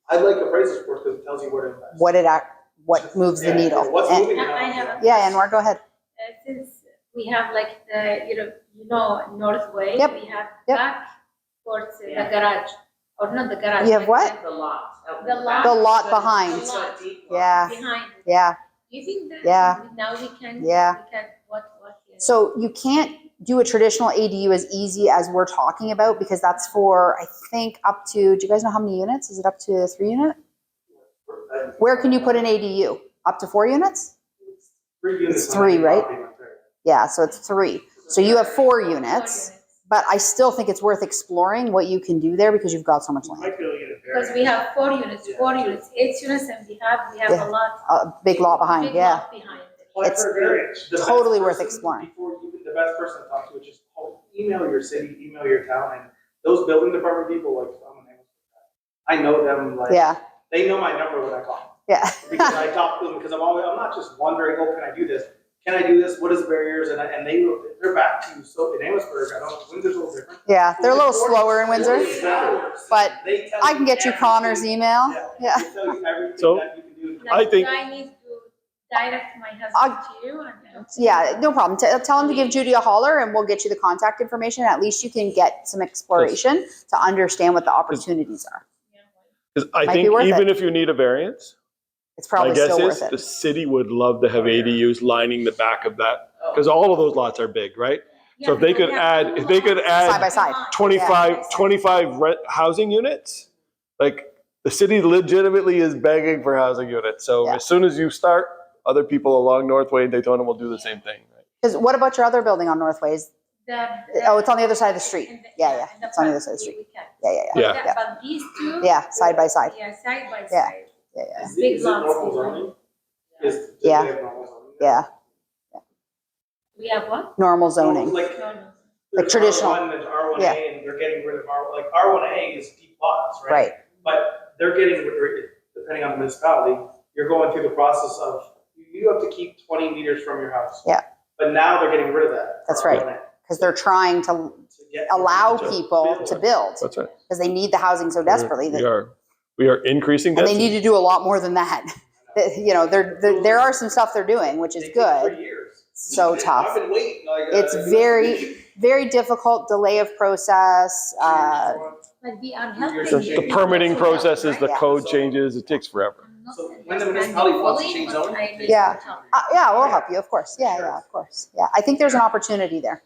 I like appraisal reports because it tells you where to invest. What moves the needle. What's And- moving? I have a Yeah, Anwar, go ahead. Since we have like the, north way, Yep. we have Yep. back towards the garage, or not the garage. You have like what? The lot. out in The back. lot. The lot So behind. It's got a deep lot. Yeah, Behind it. yeah. You think that Yeah. now we can, Yeah. what? So you can't do a traditional ADU as easy as we're talking about because that's for, I think, up to, do you guys know how many units? Is it up to 3 unit? Where can you put an ADU? Up to 4 units? 3 units. It's 3, right? on any property. Yeah, so it's 3. So you have 4 units, but I still think it's worth exploring what you can do there because you've got so much You land. might be able to get a Because variance. we have 4 units, 8 units, and we have Yeah. a lot. A big lot behind, big yeah. lot behind it. Apply It's- for a variance. The best Totally worth person exploring. The best person to talk to is just email your city, email your town, and those building department people, like, I know them, like, Yeah, they know my number when I call. yeah. Because I talk to them, because I'm not just wondering, oh, can I do this? Can I do this? What is the barriers? And they're back to you. So in Amherstburg, I don't, Windsor's a little different. Yeah, they're a little slower in Windsor, 40 hours, but they tell I can get you everything. Connor's email. Yeah. They tell you everything So- that you can do. Uh, Like, I think- do I need to direct my husband to you? And Yeah, no problem. Tell him to give Judy a holler and we'll get you the contact information. At least you can get some exploration to understand what the opportunities are. Because I Might be think worth even it. if you need a variance, It's my probably guess still is worth the it. city would love to have ADUs lining the back of that. Because all of those lots are big, right? So if they could add, Side by side. 25 housing units, like the city legitimately is begging for housing units. So Yeah. as soon as you start, other people along Northway and Daytona will do the same thing. Right? Because what about your other building on Northways? Oh, it's on the other side of the street. Yeah. It's on the other side of the street. Yeah. Yeah. But these two. Yeah, side by side. Yeah, side by Yeah. side. Yeah. Is Big it lots normal behind. zoning? Do Yeah. they have normal zoning? Yeah. We have what? Normal zoning. Like, No, no. Like traditional. There's R1A, Yeah. and they're getting rid of R1A is deep lots, right? Right. But they're getting rid, depending on the municipality, you're going through the process of, you have to keep 20 meters from your house. Yeah. But now they're getting rid of that. for That's right. R1A Because they're trying to to get allow to people build. to build That's right. because they need the housing so desperately. We are increasing And they density. need to do a lot more than that. There are some stuff they're doing, which is They take good. 3 years. So tough. I've been waiting, like. It's very difficult, delay of process. But we are helping. The permitting processes, the Yeah. code changes, it takes forever. I'm not So when the understanding municipality wants to fully, change but zoning, I need Yeah. to talk. Yeah, we'll help you, of course. Yeah, of course. Yeah, I think there's an opportunity there.